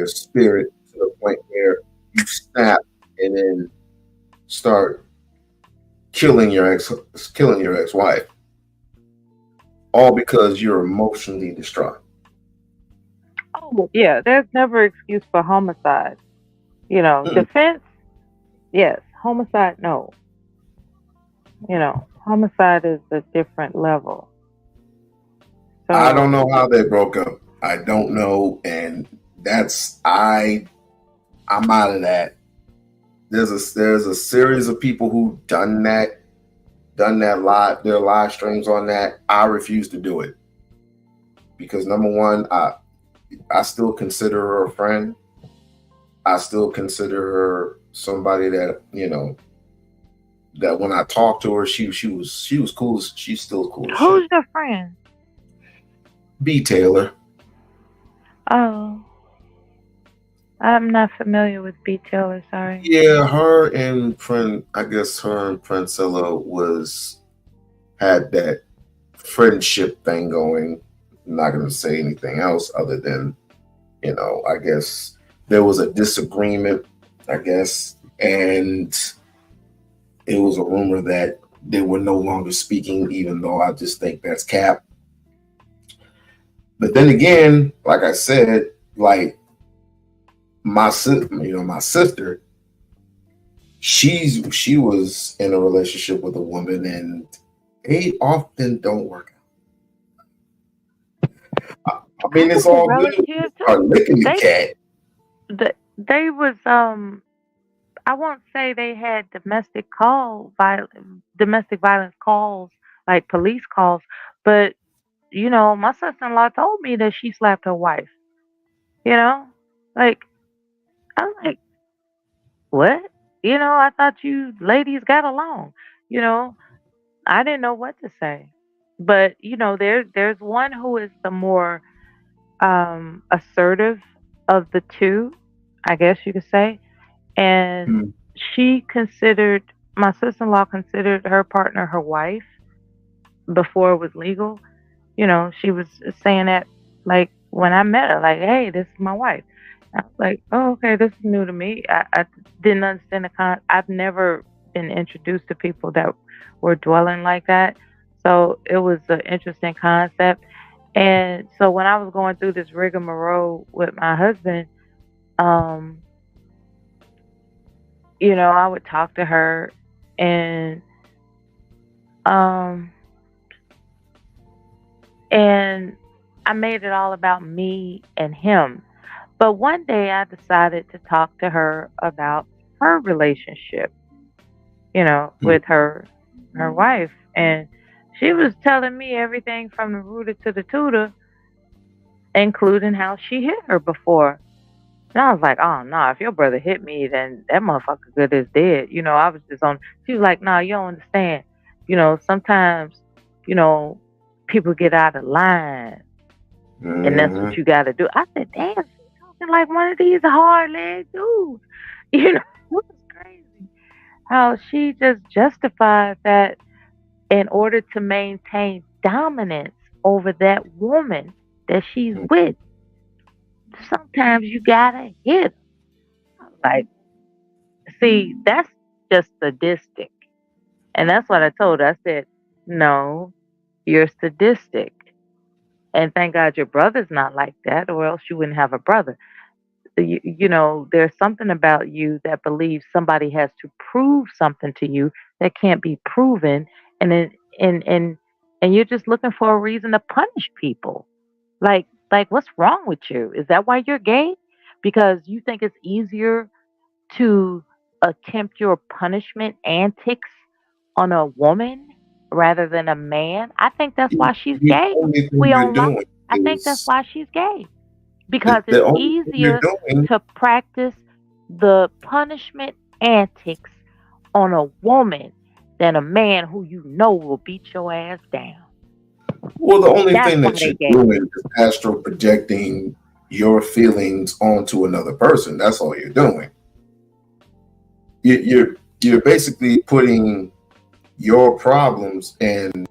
spirit to the point where you snap and then start killing your ex-wife, all because you're emotionally distraught. Oh, yeah, there's never excuse for homicide. Mm. Defense, yes. Homicide, no. Homicide is a different level. I don't So, know how they broke up. I don't know, and that's I'm out of that. There's a series of people who done that live their live streams on that. I refuse to do it because number one, I still consider her a friend. I still consider her somebody that, that when I talked to her, she was cool. She's still cool as shit. Who's your friend? B Taylor. Oh, I'm not familiar with B. Taylor. Sorry. Yeah, her and I guess her and Princella had that friendship thing going. I'm not gonna say anything else other than, I guess there was a disagreement, I guess, and it was a rumor that they were no longer speaking, even though I just think that's cap. But then again, like I said, like my sister, she was in a relationship with a woman, and they often don't work out. I mean, it's all good. Are licking the cat. They was I won't say they had domestic violence calls, like police calls, but my sister-in-law told me that she slapped her wife. You know, like I'm like, what? I thought you ladies got along. You know, I didn't know what to say. But there's one who is the more assertive of the two, I guess you could say. And she considered my sister-in-law considered her partner her wife before it was legal. She was saying that, like, when I met her, like, hey, this is my wife. I was like, oh, okay, this is new to me. I didn't understand I've never been introduced to people that were dwelling like that. So it was an interesting concept. And so when I was going through this rigmarole with my husband, I would talk to her, and I made it all about me and him. But one day I decided to talk to her about her relationship, with her wife. And she was telling me everything from the rooter to the tutor, including how she hit her before. And I was like, oh, no, if your brother hit me, then that motherfucker good as dead. I was just on. She was like, no, you don't understand. Sometimes, people get out of line. And that's what you got to do. I said, damn, she's talking like one of these hard-legged dudes. It was crazy how she just justified that in order to maintain dominance over that woman that she's with. Sometimes you got to hit her. Like, see, that's just sadistic. And that's what I told her. I said, no, you're sadistic. And thank God your brother's not like that, or else you wouldn't have a brother. There's something about you that believes somebody has to prove something to you that can't be proven, and then and you're just looking for a reason to punish people. Like what's wrong with you? Is that why you're gay? Because you think it's easier to attempt your punishment antics on a woman rather than a man? I think that's why she's gay. We-On-Loc. I think that's why she's gay. Because it's easier to practice the punishment antics on a woman than a man who will beat your ass down. Well, the only thing that you're doing is astral projecting your feelings onto another person. That's all you're doing. You're basically putting your problems and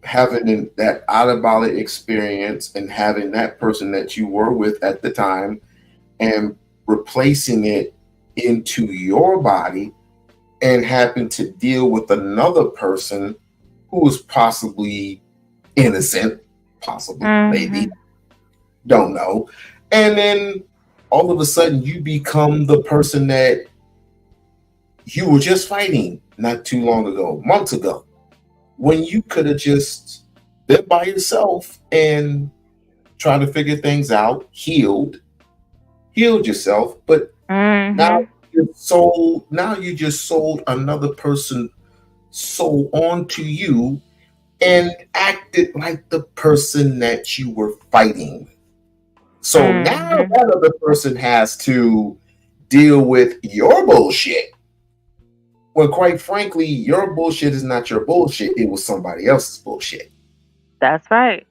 having that out of body experience and having that person that you were with at the time and replacing it into your body and happen to deal with another person who is possibly innocent, possibly, maybe, don't know. And then all of a sudden you become the person that you were just fighting not too long ago, months ago, when you could have just been by yourself and trying to figure things out, healed yourself. But now you just sold another person's soul onto you, and acted like the person that you were fighting. So now Mhm. that other person has to deal with your bullshit. Well, quite frankly, your bullshit is not your bullshit. It was somebody else's bullshit. That's right.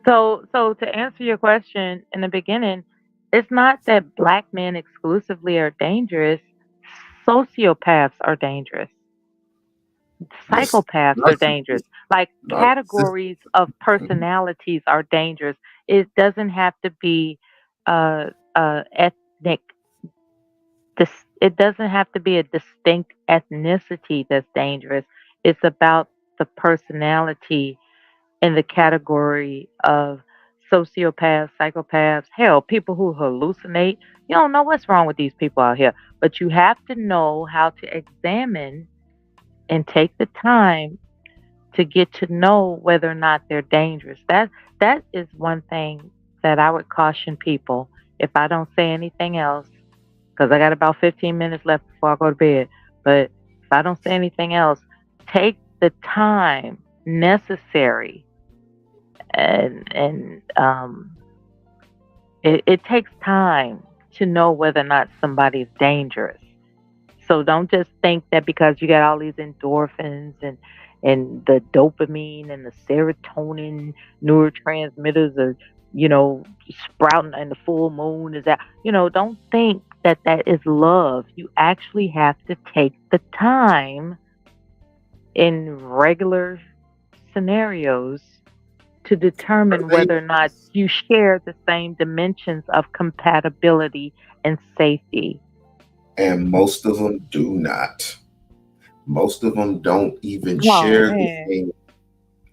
So to answer your question in the beginning, it's not that black men exclusively are dangerous. Sociopaths are dangerous. This Psychopaths are dangerous. narcissist, Like narcissist. categories of personalities are dangerous. It doesn't have to be ethnic. It doesn't have to be a distinct ethnicity that's dangerous. It's about the personality in the category of sociopaths, psychopaths, hell, people who hallucinate. You don't know what's wrong with these people out here, but you have to know how to examine and take the time to get to know whether or not they're dangerous. That is one thing that I would caution people if I don't say anything else, because I got about 15 minutes left before I go to bed. But if I don't say anything else, take the time necessary and it takes time to know whether or not somebody's dangerous. So don't just think that because you got all these endorphins and the dopamine and the serotonin neurotransmitters are, sprouting and the full moon is out. Don't think that that is love. You actually have to take the time in regular scenarios to determine whether or not you share the same dimensions of compatibility and safety. And most of them do not. Most of them don't even Oh share the man. same.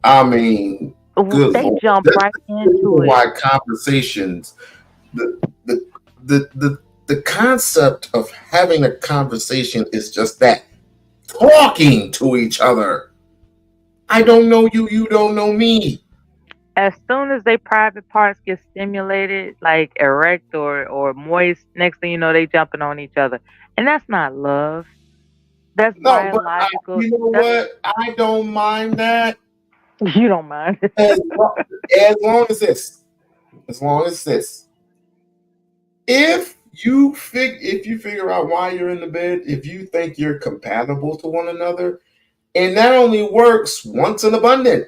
I mean, good They lord. jump That's right the into reason it. why conversations, the the the concept of having a conversation is just that, talking to each other. I don't know you, you don't know me. As soon as they private parts get stimulated, like erect or moist, next thing you know, they jumping on each other, and that's not love. That's No, but biological. you know That's what? I don't mind that you don't mind. as long, as long as this, as long as this. If you figure out why you're in the bed, if you think you're compatible to one another, and that only works once in abundant.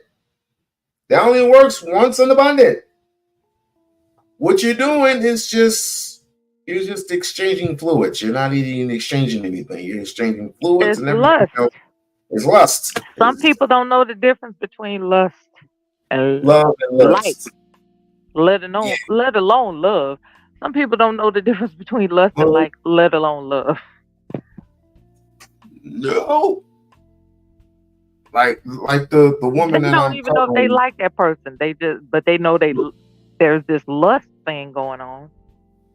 That only works once in abundant. What you're doing is you're just exchanging fluids. You're not even exchanging anything. You're exchanging fluids It's and everything lust. else is lust. Some It's people don't know the difference between lust and love and like, lust. Yeah. let alone love. Some people don't know the difference between lust and No, like, let alone love. no. Like the They woman that don't I'm even know if they covering, like that person. But they know there's this lust thing going on.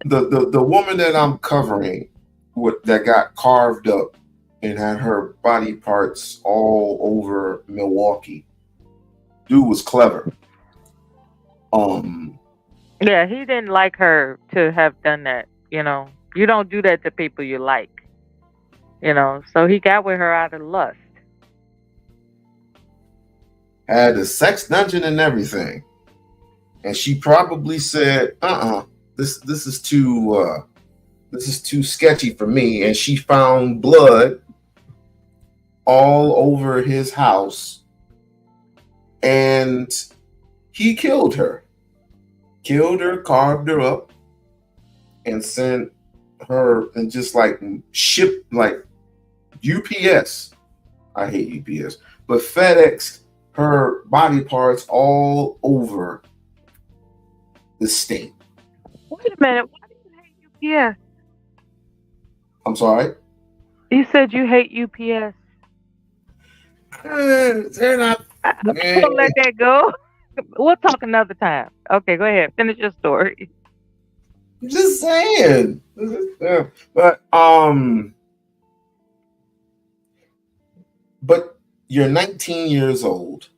the woman that I'm covering, that got carved up and had her body parts all over Milwaukee. Dude was clever. Um, Yeah, he didn't like her to have done that. You don't do that to people you like. So he got with her out of lust. had a sex dungeon and everything, and she probably said, this is too sketchy for me." And she found blood all over his house, and he killed her, carved her up, and sent her and just like ship like UPS. I hate UPS, but FedEx her body parts all over the state. Wait a minute. Why do you hate UPS? I'm sorry. You said you hate UPS. They're not. I'm gonna let that go. We'll talk another time. Okay, go ahead. Finish your story. Just saying. Yeah. But you're 19 years old,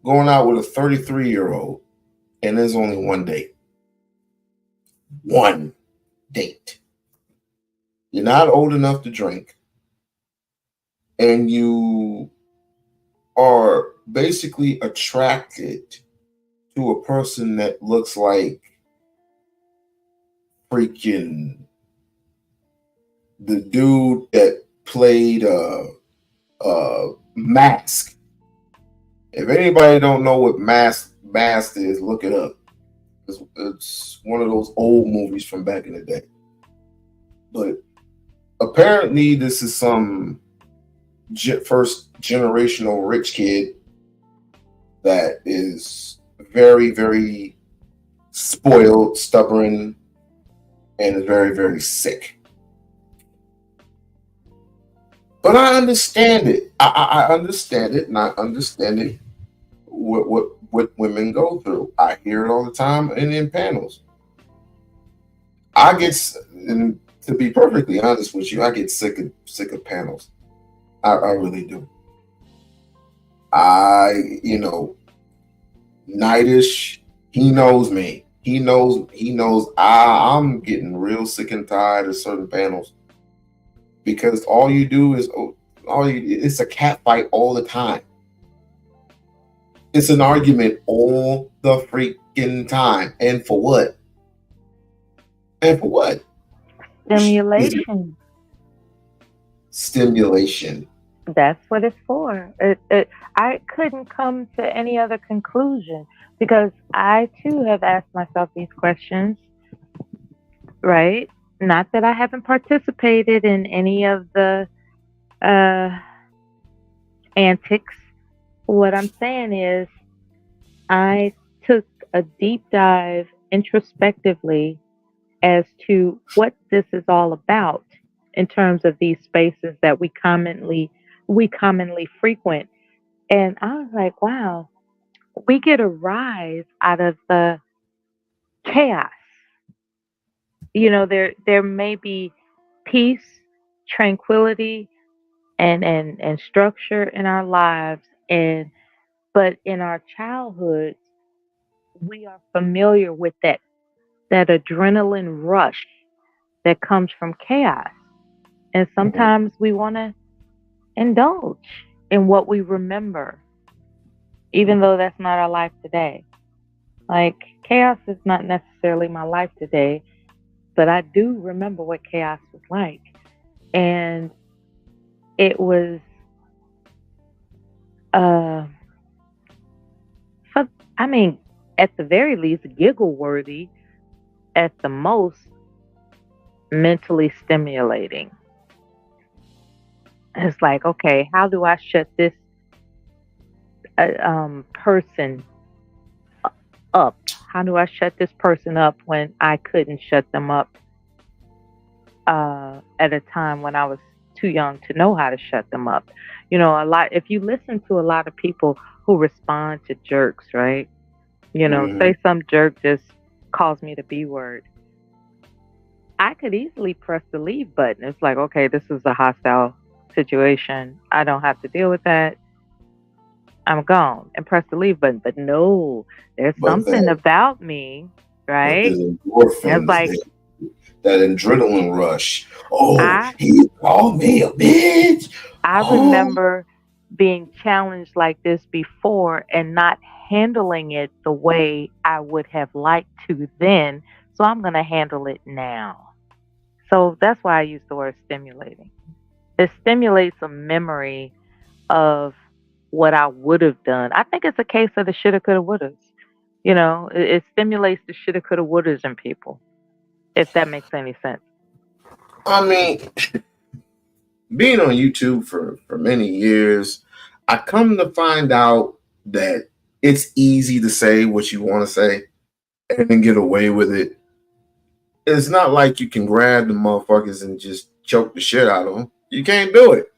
going out with a 33-year-old, and there's only one date. One date. You're not old enough to drink, and you are basically attracted to a person that looks like freaking the dude that played Mask. If anybody don't know what Mask is, look it up. It's one of those old movies from back in the day. But apparently, this is some first generational rich kid that is very, very spoiled, stubborn, and is very, very sick. But I understand it. I understand it, and I understand it. What women go through. I hear it all the time, and in panels. And to be perfectly honest with you, I get sick of panels. I really do. Nightish, he knows me. He knows I'm getting real sick and tired of certain panels because all you do is it's a cat fight all the time. It's an argument all the freaking time. And for what? Stimulation. Stimulation. That's what it's for. I couldn't come to any other conclusion because I too have asked myself these questions, right? Not that I haven't participated in any of the antics. What I'm saying is I took a deep dive introspectively as to what this is all about in terms of these spaces that we commonly frequent. And I was like, wow, we get a rise out of the chaos. There may be peace, tranquility, and structure in our lives, but in our childhoods, we are familiar with that adrenaline rush that comes from chaos. And sometimes we want to indulge in what we remember, even though that's not our life today. Like, chaos is not necessarily my life today, but I do remember what chaos was like. And it was, at the very least, giggle worthy, at the most, mentally stimulating. It's like, okay, how do I shut this person up? How do I shut this person up when I couldn't shut them up at a time when I was too young to know how to shut them up? If you listen to a lot of people who respond to jerks, right? Say some jerk just calls me the B word. I could easily press the leave button. It's like, okay, this is a hostile situation. I don't have to deal with that. I'm gone, and press the leave button. But no, there's something about me, right? It's like that adrenaline rush. He called me a bitch. I remember being challenged like this before and not handling it the way I would have liked to then. So I'm going to handle it now. So that's why I use the word stimulating. It stimulates a memory of what I would have done. I think it's a case of the shoulda, coulda, wouldas. It stimulates the shoulda, coulda, wouldas in people, if that makes any sense. I mean, being on YouTube for many years, I come to find out that it's easy to say what you want to say and then get away with it. It's not like you can grab the motherfuckers and just choke the shit out of them. You can't do it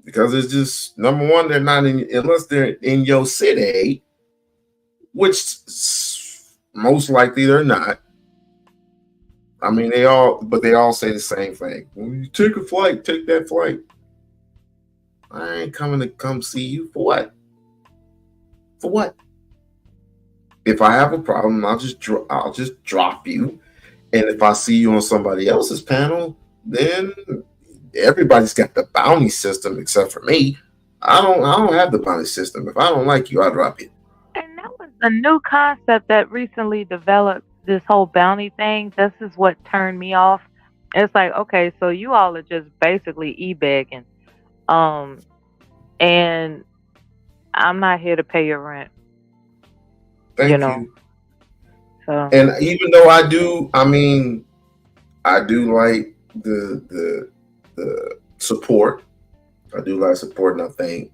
because it's just, number one, they're not unless they're in your city, which most likely they're not. I mean, they all say the same thing. When you take a flight, take that flight. I ain't coming to come see you for what? For what? If I have a problem, I'll just drop you. And if I see you on somebody else's panel, then everybody's got the bounty system except for me. I don't have the bounty system. If I don't like you, I drop you. And that was a new concept that recently developed, this whole bounty thing. This is what turned me off. It's like, okay, so you all are just basically e-begging. And I'm not here to pay your rent, Thank you you. know. So And even though I do like the support. I do like support, and I think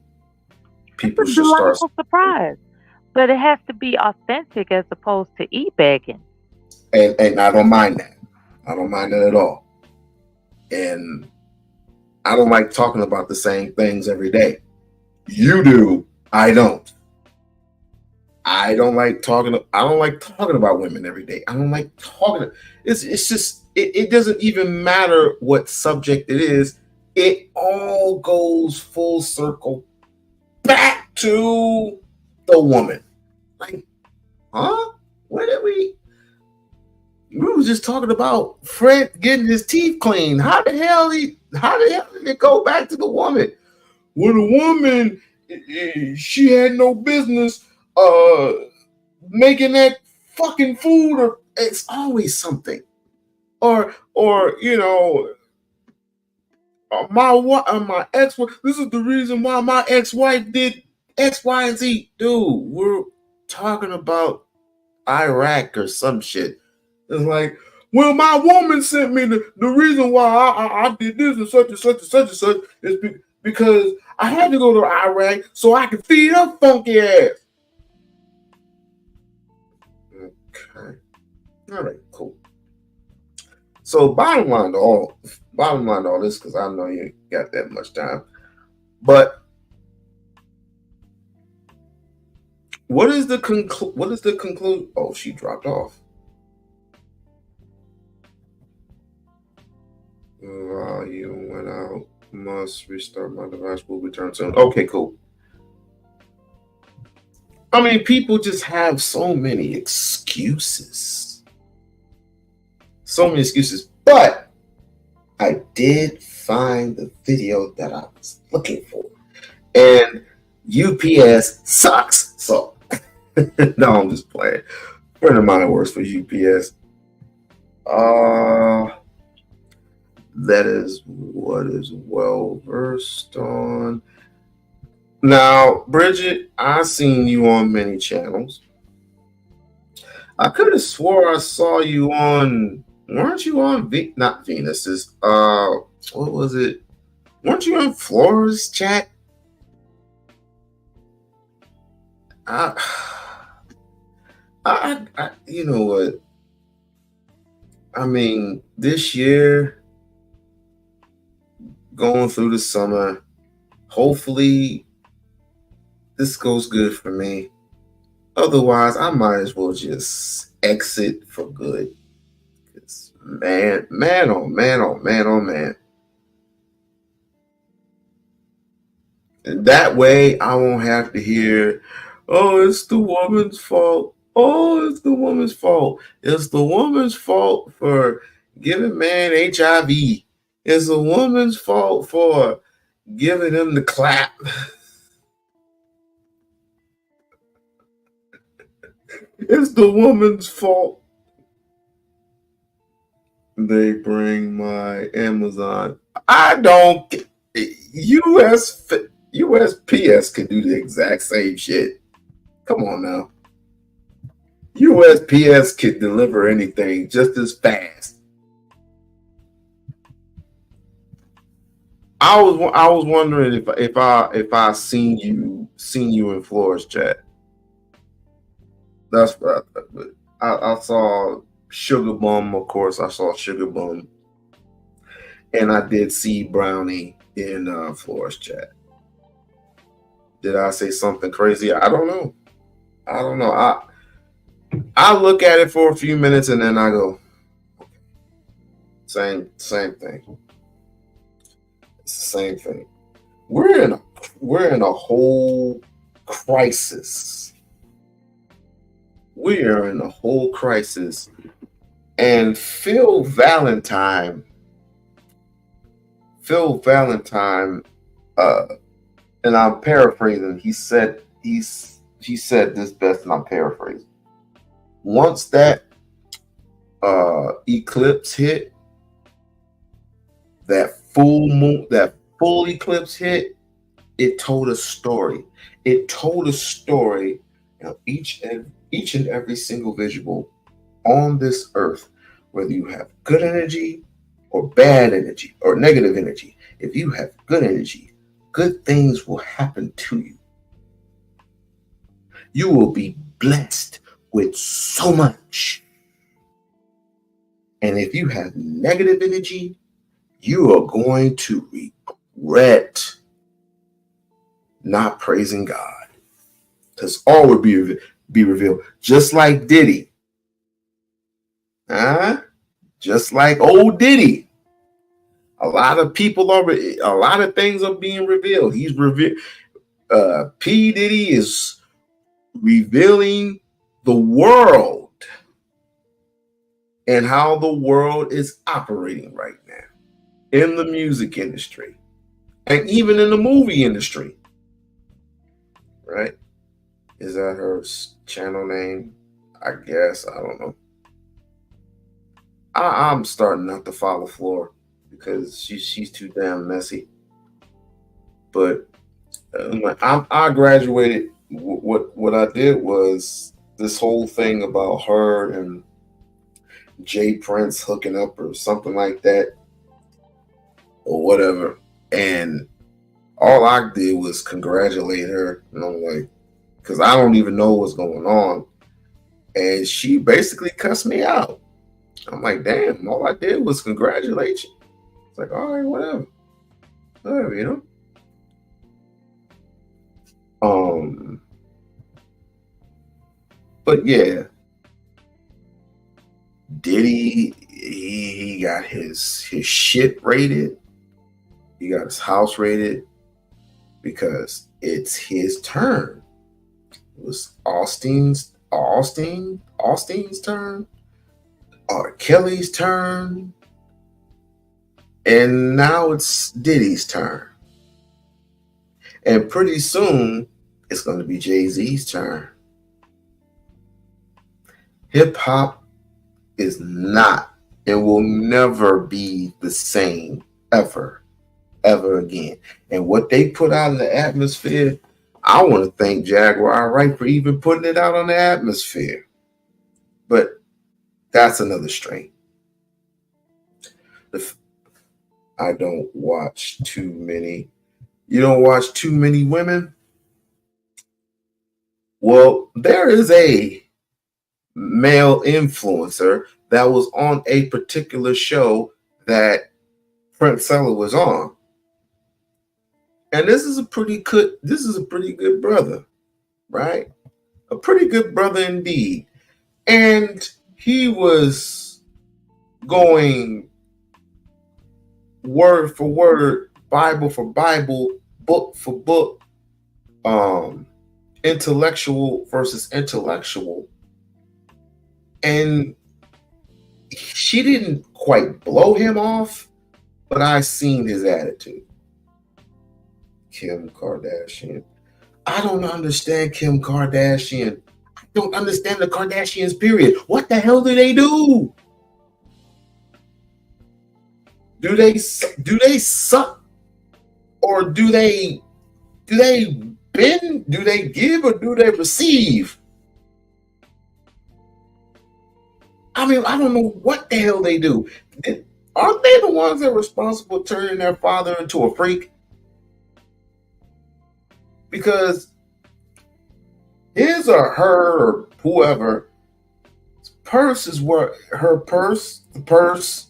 people it's a should start. delightful surprise. But it has to be authentic as opposed to e-begging. And I don't mind that. I don't mind that at all. And I don't like talking about the same things every day. You do. I don't. I don't like talking about women every day. I don't like talking. It's just it doesn't even matter what subject it is. It all goes full circle back to the woman. Like, huh? Where did we were just talking about Fred getting his teeth cleaned. How the hell did it go back to the woman? Well, the woman, she had no business making that fucking food, or it's always something. Or my ex-wife, this is the reason why my ex-wife did X, Y, and Z. Dude, we're talking about Iraq or some shit. It's like, well, my woman sent me the reason why I did this and such and such and such and such is because I had to go to Iraq so I could feed her funky ass. Okay. All right, cool. So bottom line to all this, because I know you ain't got that much time, but what is the conclusion? Oh, she dropped off. Volume went out. Must restart my device. Will return soon. Okay, cool. I mean, people just have so many excuses. But I did find the video that I was looking for. And UPS sucks. So, no, I'm just playing. A friend of mine works for UPS. That is what is well versed on. Now, Bridget, I seen you on many channels. I could have swore I saw you on. Weren't you on not Venus's? What was it? Weren't you on Flora's chat? You know what? I mean, this year, going through the summer, hopefully this goes good for me. Otherwise, I might as well just exit for good. It's man, oh man. And that way I won't have to hear, oh, it's the woman's fault. Oh, it's the woman's fault. It's the woman's fault for giving man HIV. It's the woman's fault for giving him the clap. It's the woman's fault. They bring my Amazon. I don't. USPS can do the exact same shit. Come on now. USPS can deliver anything just as fast. I was wondering if I seen you in Flora's chat. That's what I thought. But I saw Sugar Bum, of course. I saw Sugar Bum, and I did see Brownie in Flora's chat. Did I say something crazy? I don't know. I look at it for a few minutes and then I go, same thing. It's the same thing. We're in a whole crisis. We are in a whole crisis. And Phil Valentine Phil Valentine, and I'm paraphrasing. He said this best, and I'm paraphrasing. Once that eclipse hit, that full eclipse hit, it told a story. It told a story of each and every single visual on this earth, whether you have good energy or bad energy or negative energy. If you have good energy, good things will happen to you. You will be blessed with so much. And if you have negative energy, you are going to regret not praising God. Because all will be revealed. Just like Diddy. Just like old Diddy. A lot of things are being revealed. He's revealed. P. Diddy is revealing the world and how the world is operating right now in the music industry and even in the movie industry. Right? Is that her channel name? I guess. I don't know. I'm starting not to follow Floor because she's too damn messy. But I graduated. What I did was this whole thing about her and Jay Prince hooking up or something like that or whatever. And all I did was congratulate her. And I'm like, because I don't even know what's going on. And she basically cussed me out. I'm like, damn, all I did was congratulate you. It's like, all right, whatever. Whatever, you know? But yeah, Diddy, he got his shit raided. He got his house raided because it's his turn. It was Austin's turn, R. Kelly's turn, and now it's Diddy's turn. And pretty soon, it's going to be Jay-Z's turn. Hip-hop is not and will never be the same ever again. And what they put out in the atmosphere, I want to thank Jaguar Wright for even putting it out on the atmosphere. But that's another strain. I don't watch too many. You don't watch too many women? Well, there is a male influencer that was on a particular show that Prince-Ella was on. And this is a pretty good brother, right? A pretty good brother indeed. And he was going word for word, Bible for Bible, book for book, intellectual versus intellectual. And she didn't quite blow him off, but I seen his attitude. Kim Kardashian. I don't understand Kim Kardashian. I don't understand the Kardashians, period. What the hell do they do? Do they suck? Or do they bend? Do they give or do they receive? I mean, I don't know what the hell they do. Aren't they the ones that are responsible for turning their father into a freak? Because his or her or whoever purse is where the purse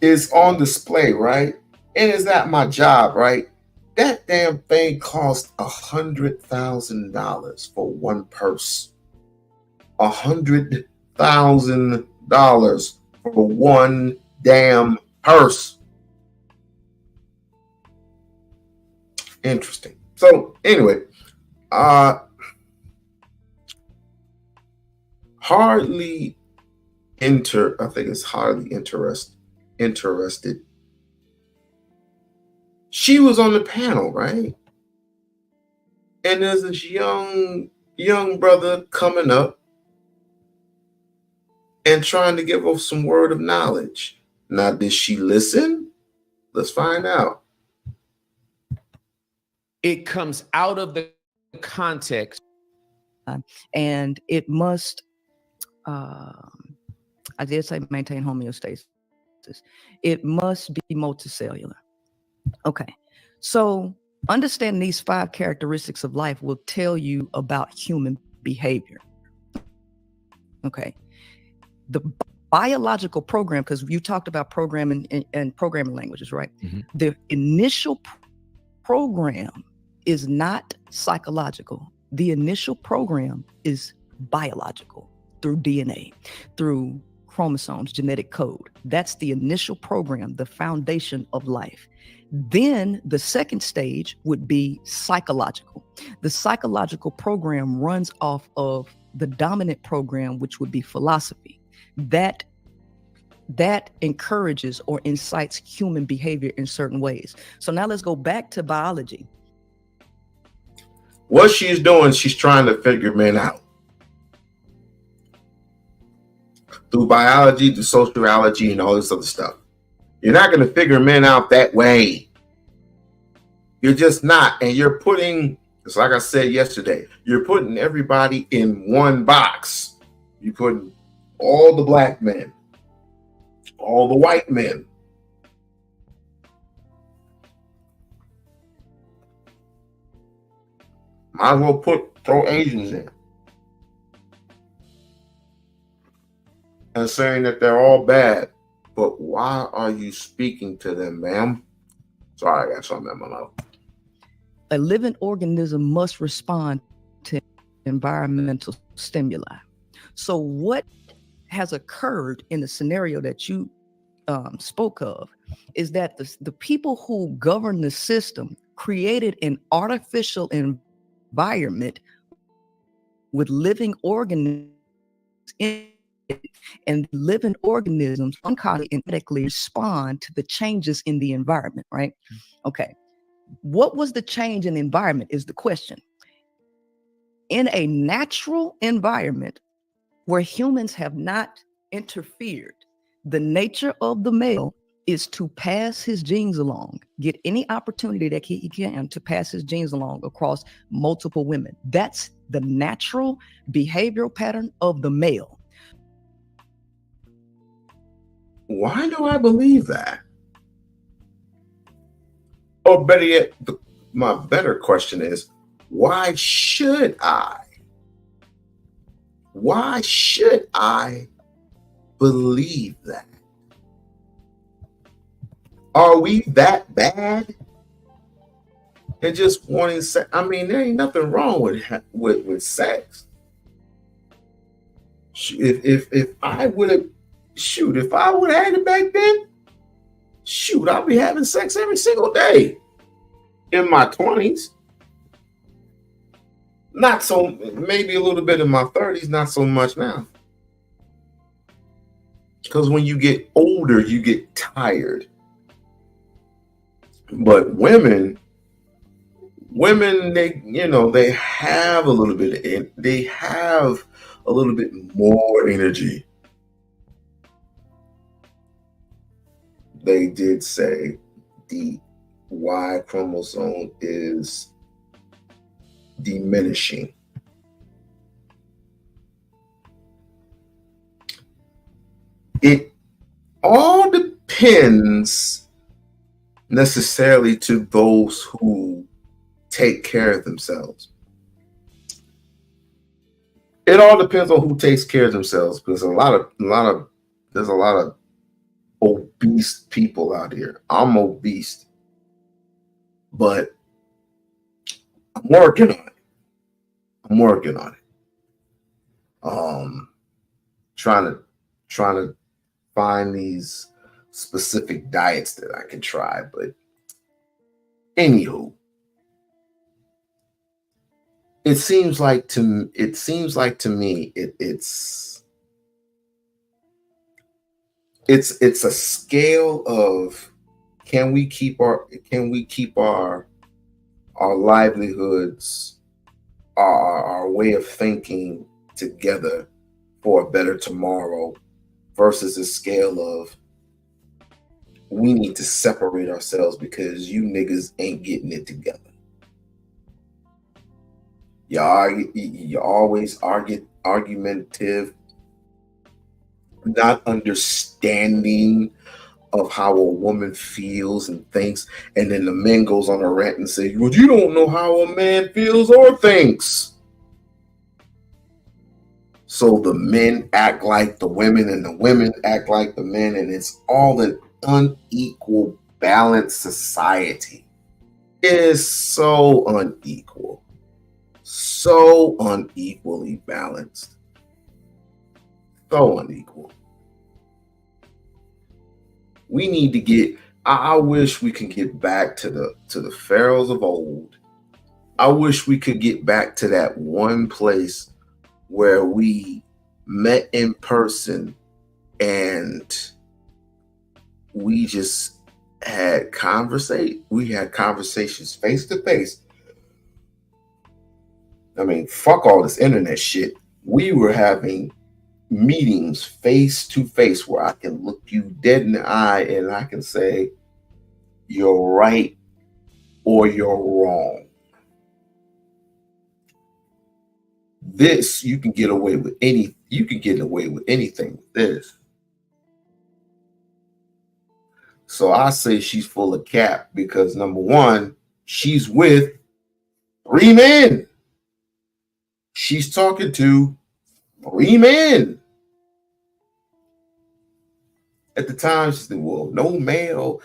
is on display, right? And it's not my job, right? That damn thing cost $100,000 for one purse. $100,000 for one damn purse. Interesting. So anyway, hardly interested She was on the panel, right? And there's this young brother coming up and trying to give her some word of knowledge. Now, did she listen? Let's find out. It comes out of the context. And it must, I did say maintain homeostasis. It must be multicellular. Okay. So understanding these 5 characteristics of life will tell you about human behavior. Okay. The biological program, because you talked about programming and programming languages, right? Mm-hmm. The initial program is not psychological. The initial program is biological through DNA, through chromosomes, genetic code. That's the initial program, the foundation of life. Then the second stage would be psychological. The psychological program runs off of the dominant program, which would be philosophy. That encourages or incites human behavior in certain ways. So now let's go back to biology. What she's doing, she's trying to figure men out. Through biology, through sociology, and all this other stuff. You're not going to figure men out that way. You're just not. And you're putting, it's like I said yesterday, you're putting everybody in one box. You're putting all the black men, all the white men. Might as well throw Asians in. And saying that they're all bad. But why are you speaking to them, ma'am? Sorry, I got something in my mouth. A living organism must respond to environmental stimuli. So what has occurred in the scenario that you spoke of is that the people who govern the system created an artificial environment with living organisms in it, and living organisms unconsciously and medically respond to the changes in the environment, right? Okay. What was the change in the environment is the question. In a natural environment where humans have not interfered, the nature of the male is to pass his genes along, get any opportunity that he can to pass his genes along across multiple women. That's the natural behavioral pattern of the male. Why do I believe that? Or better yet, my better question is, why should I? Why should I believe that? Are we that bad? And just wanting sex? I mean, there ain't nothing wrong with sex. If I would have, if I would have had it back then, I'd be having sex every single day in my 20s. Not so, maybe a little bit in my 30s, not so much now. Because when you get older, you get tired. But women, they have a little bit, they have a little bit more energy. They did say the Y chromosome is diminishing. It all depends necessarily to those who take care of themselves. It all depends on who takes care of themselves, because there's a lot of obese people out here. I'm obese, but I'm working on it. Trying to find these specific diets that I can try. But anywho, it seems like to me it's a scale of can we keep our livelihoods, our way of thinking together for a better tomorrow versus a scale of we need to separate ourselves because you niggas ain't getting it together. You always argumentative, not understanding of how a woman feels and thinks, and then the man goes on a rant and says, well, you don't know how a man feels or thinks. So the men act like the women and the women act like the men, and it's all an unequal, balanced society. It is so unequal, so unequally balanced, so unequal. We need to get, I wish we can get back to the pharaohs of old. I wish we could get back to that one place where we met in person and we just had conversations face to face. I mean, fuck all this internet shit. We were having meetings face to face where I can look you dead in the eye and I can say, you're right or you're wrong. This, you can get away with anything with this. So I say she's full of cap because number one, she's with 3 men. She's talking to 3 men. At the time, she said, well, no male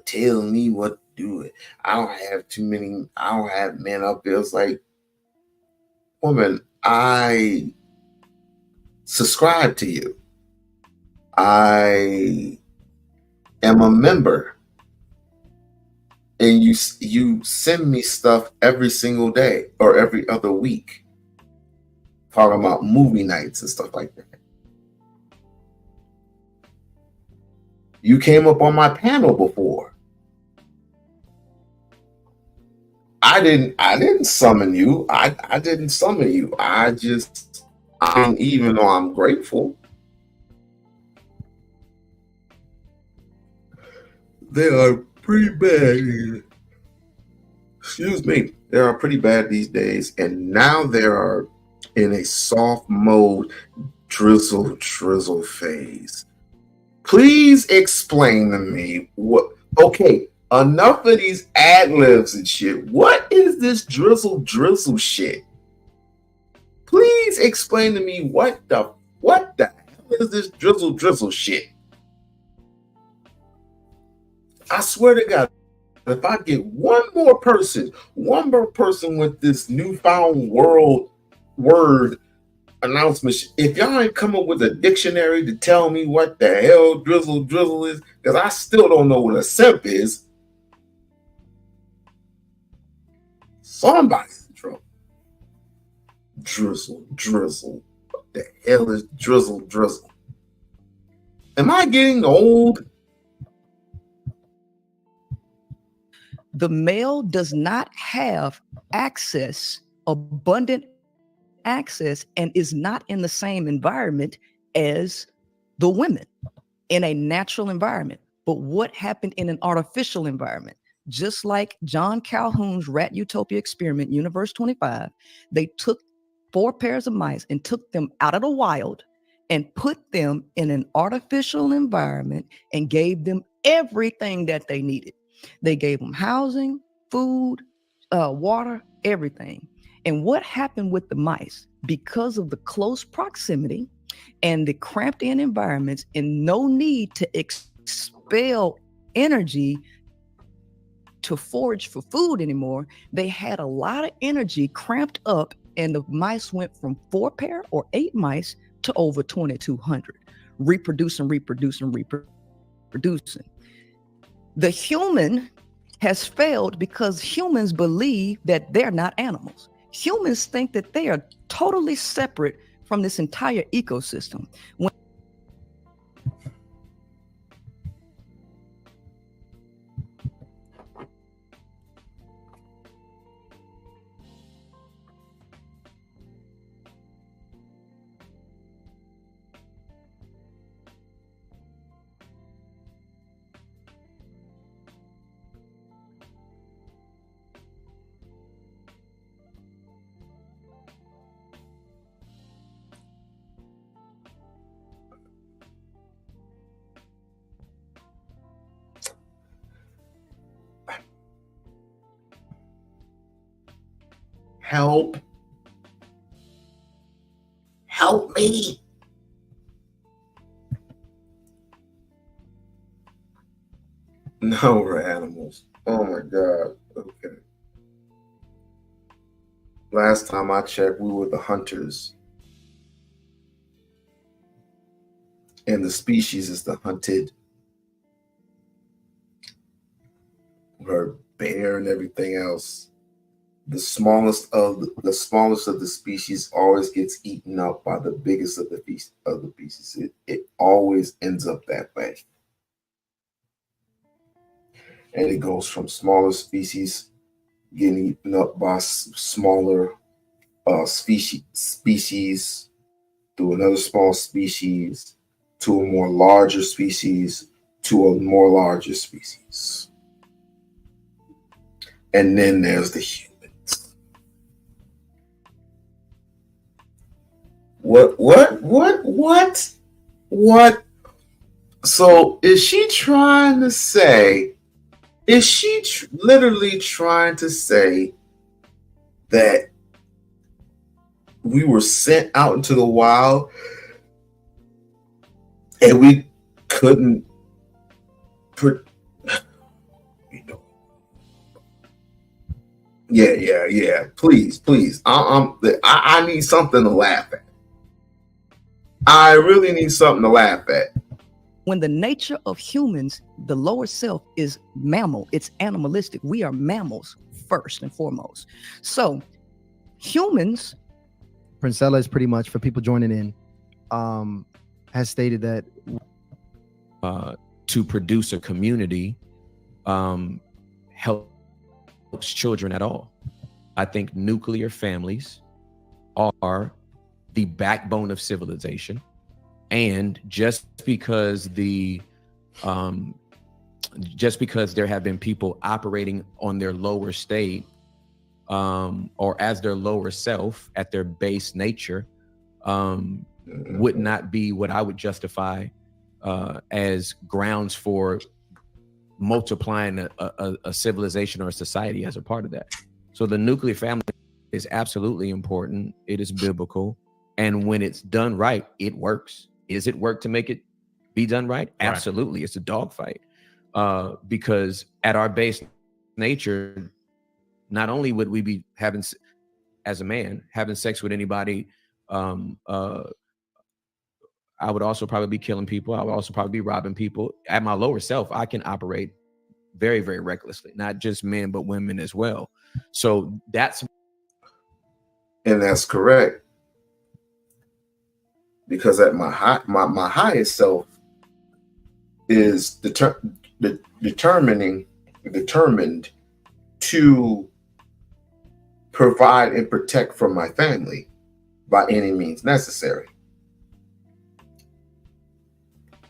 tell me what to do. I don't have men up there. It's like, woman, I subscribe to you. I am a member. And you send me stuff every single day or every other week. Talking about movie nights and stuff like that. You came up on my panel before. I didn't summon you. I didn't summon you. Even though I'm grateful. They are pretty bad. Excuse me. They are pretty bad these days. And now they are in a soft mode drizzle phase. Please explain to me what, okay, enough of these ad-libs and shit. What is this drizzle shit? Please explain to me what the hell is this drizzle shit? I swear to God, if I get one more person with this newfound word announcement, if y'all ain't come up with a dictionary to tell me what the hell drizzle is, because I still don't know what a simp is. Somebody's in trouble. Drizzle. What the hell is drizzle? Am I getting old? The male does not have abundant access, and is not in the same environment as the women in a natural environment. But what happened in an artificial environment? Just like John Calhoun's Rat Utopia experiment, Universe 25, they took 4 pairs of mice and took them out of the wild and put them in an artificial environment and gave them everything that they needed. They gave them housing, food, water, everything. And what happened with the mice? Because of the close proximity and the cramped in environments and no need to expel energy to forage for food anymore, they had a lot of energy cramped up, and the mice went from 4 pair or 8 mice to over 2,200, reproducing. The human has failed because humans believe that they're not animals. Humans think that they are totally separate from this entire ecosystem. Help. Help me. No, we're animals. Oh my God. Okay. Last time I checked, we were the hunters. And the species is the hunted. We're bear and everything else. The smallest of the species always gets eaten up by the biggest of the species. It always ends up that way. And it goes from smaller species getting eaten up by smaller species to another small species to a more larger species to a more larger species. And then there's the humans. What? So is she trying to say, is she literally trying to say that we were sent out into the wild and we couldn't Yeah. Please. I need something to laugh at. I really need something to laugh at. When the nature of humans, the lower self is mammal, it's animalistic. We are mammals first and foremost. So humans. Princella is pretty much, for people joining in, has stated that to produce a community helps children at all. I think nuclear families are the backbone of civilization. And just because there have been people operating on their lower state or as their lower self at their base nature would not be what I would justify as grounds for multiplying a civilization or a society as a part of that. So the nuclear family is absolutely important. It is biblical. And when it's done right, it works. Is it work to make it be done right? Absolutely. It's a dogfight. Because at our base nature, not only would we be having, as a man, having sex with anybody, I would also probably be killing people. I would also probably be robbing people. At my lower self, I can operate very, very recklessly, not just men, but women as well. So that's correct. Because at my highest self is determined to provide and protect for my family by any means necessary.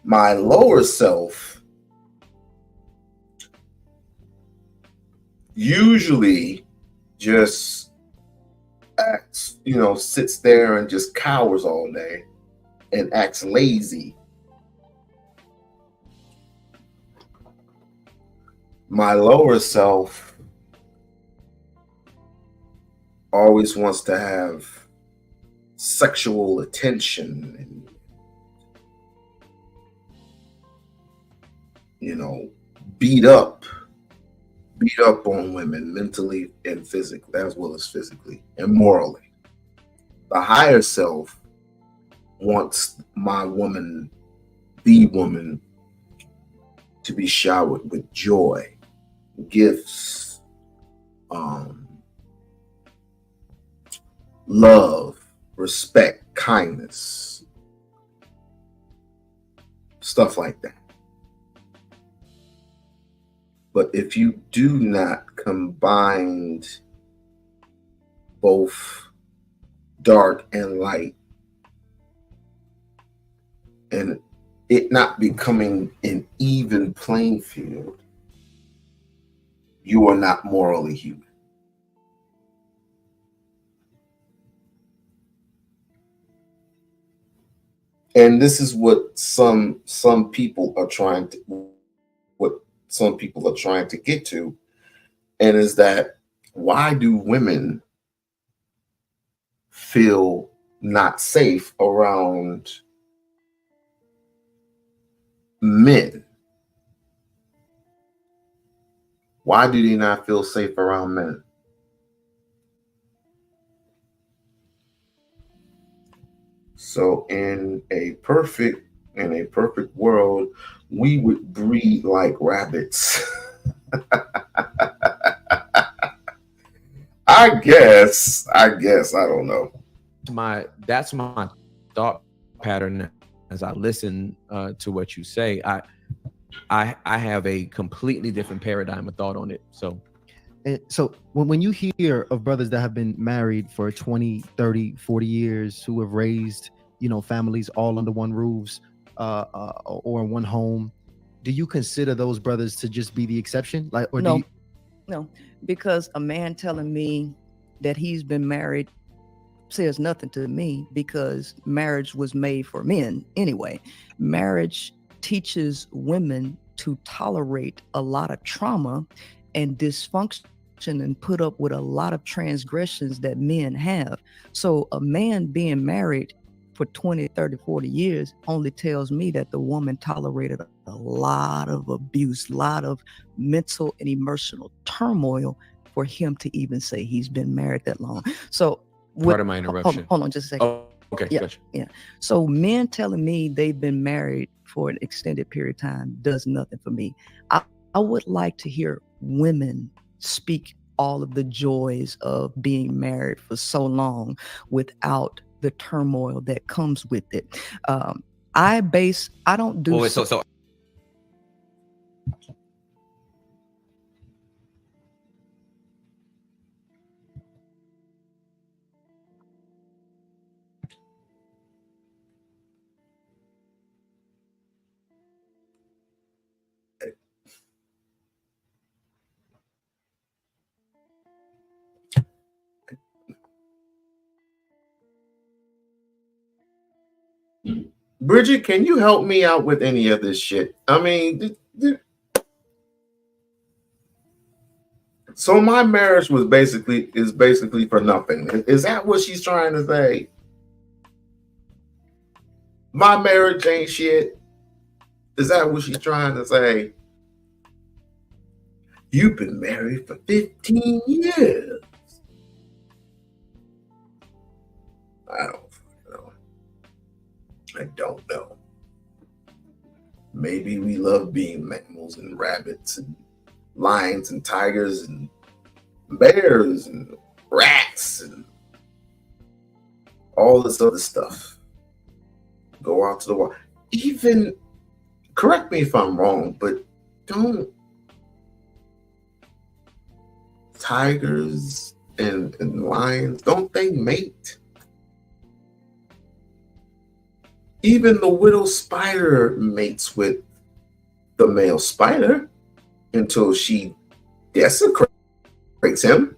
My lower self usually just acts, sits there and just cowers all day and acts lazy. My lower self always wants to have sexual attention and, beat up on women mentally and physically, as well as physically and morally. The higher self wants the woman, to be showered with joy, gifts, love, respect, kindness, stuff like that. But if you do not combine both dark and light, and it not becoming an even playing field, you are not morally human. And this is what some people are trying to get to, and is that why do women feel not safe around men? Why do they not feel safe around men? So in a perfect world, we would breed like rabbits. I guess, I don't know. That's my thought pattern as I listen to what you say. I have a completely different paradigm of thought on it. So when you hear of brothers that have been married for 20, 30, 40 years, who have raised, families all under one roofs, or in one home, do you consider those brothers to just be the exception? Like, or no, no, because a man telling me that he's been married says nothing to me, because marriage was made for men anyway. Marriage teaches women to tolerate a lot of trauma and dysfunction and put up with a lot of transgressions that men have. So a man being married for 20, 30, 40 years only tells me that the woman tolerated a lot of abuse, a lot of mental and emotional turmoil for him to even say he's been married that long. So part of my interruption. Hold on just a second. Oh, okay, yeah, gotcha. Yeah. So men telling me they've been married for an extended period of time does nothing for me. I would like to hear women speak all of the joys of being married for so long without the turmoil that comes with it. I don't do. So Bridget, can you help me out with any of this shit? I mean, so my marriage is basically for nothing. Is that what she's trying to say? My marriage ain't shit. Is that what she's trying to say? You've been married for 15 years. I don't know. Maybe we love being mammals and rabbits and lions and tigers and bears and rats and all this other stuff. Go out to the wild. Even, correct me if I'm wrong, but don't tigers and lions, don't they mate? Even the widow spider mates with the male spider until she desecrates him.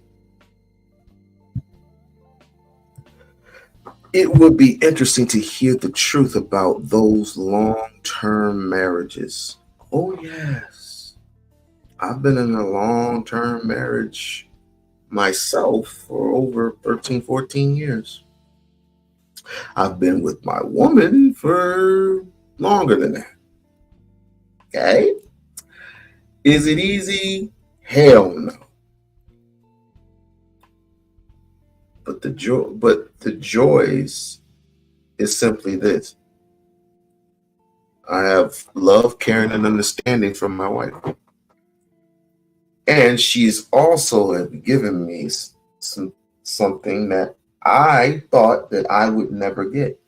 It would be interesting to hear the truth about those long-term marriages. Oh, yes. I've been in a long-term marriage myself for over 13, 14 years. I've been with my woman for longer than that. Okay? Is it easy? Hell no. But the joys is simply this. I have love, caring, and understanding from my wife. And she's also given me something that I thought that I would never get.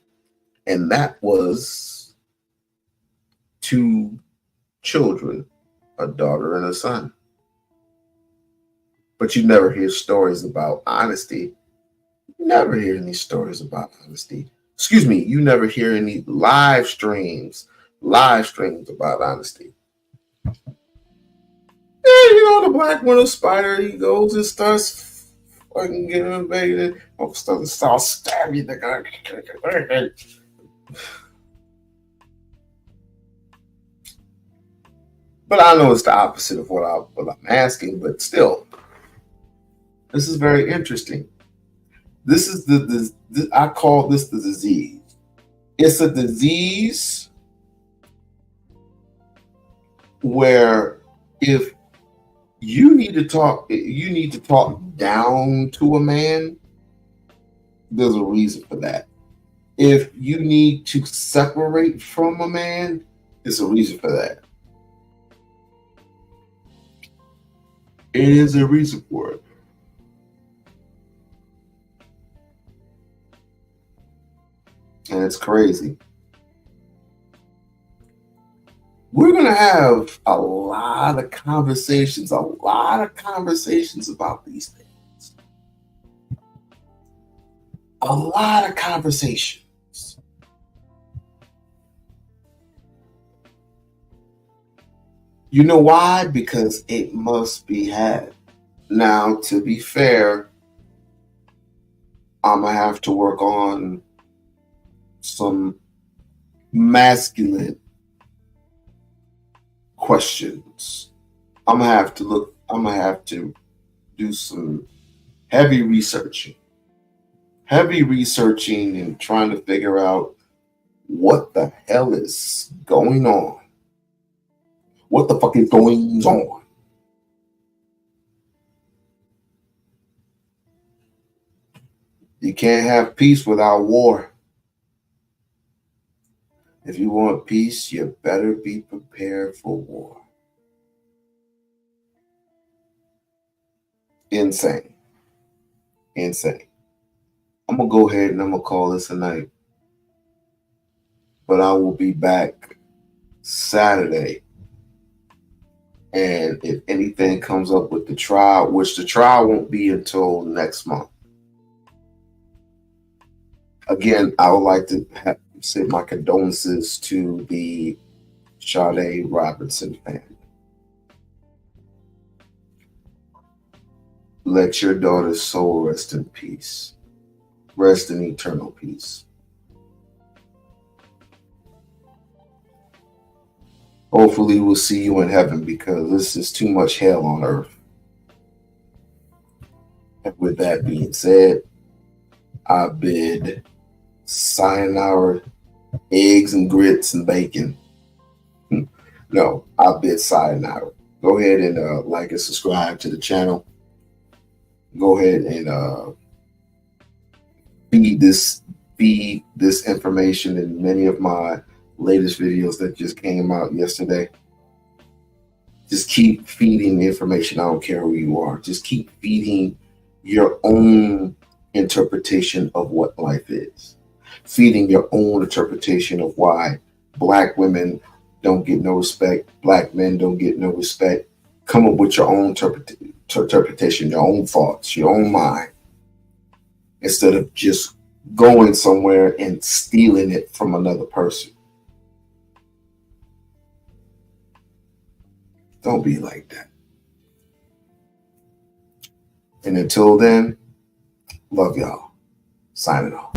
And that was 2 children, a daughter and a son. But you never hear stories about honesty. You never hear any stories about honesty. Excuse me, you never hear any live streams about honesty. The black widow spider, he goes and starts fucking getting invaded. All of a sudden, starts stabbing the guy. But I know it's the opposite of what I'm asking, but still, this is very interesting. This is I call this the disease. It's a disease where if you need to talk down to a man, there's a reason for that. If you need to separate from a man, there's a reason for that. It is a reason for it. And it's crazy. We're going to have a lot of conversations about these things. A lot of conversations. You know why? Because it must be had. Now, to be fair, I'm going to have to work on some masculine questions. I'm gonna have to do some heavy researching and trying to figure out what the hell is going on. What the fuck is going on? You can't have peace without war. If you want peace, you better be prepared for war. Insane. I'm going to go ahead and I'm going to call this a night. But I will be back Saturday. And if anything comes up with the trial, which the trial won't be until next month. Again, I would like to say my condolences to the Sade Robinson family. Let your daughter's soul rest in peace. Rest in eternal peace. Hopefully we'll see you in heaven, because this is too much hell on earth. And with that being said, I bid sayonara, eggs and grits and bacon. No, I bid sayonara. Go ahead and like and subscribe to the channel. Go ahead and feed this information in many of my latest videos that just came out yesterday. Just keep feeding the information. I don't care who you are. Just keep feeding your own interpretation of what life is. Feeding your own interpretation of why Black women don't get no respect, Black men don't get no respect. Come up with your own interpretation, your own thoughts, your own mind, instead of just going somewhere and stealing it from another person. Don't be like that. And until then, love y'all. Signing off.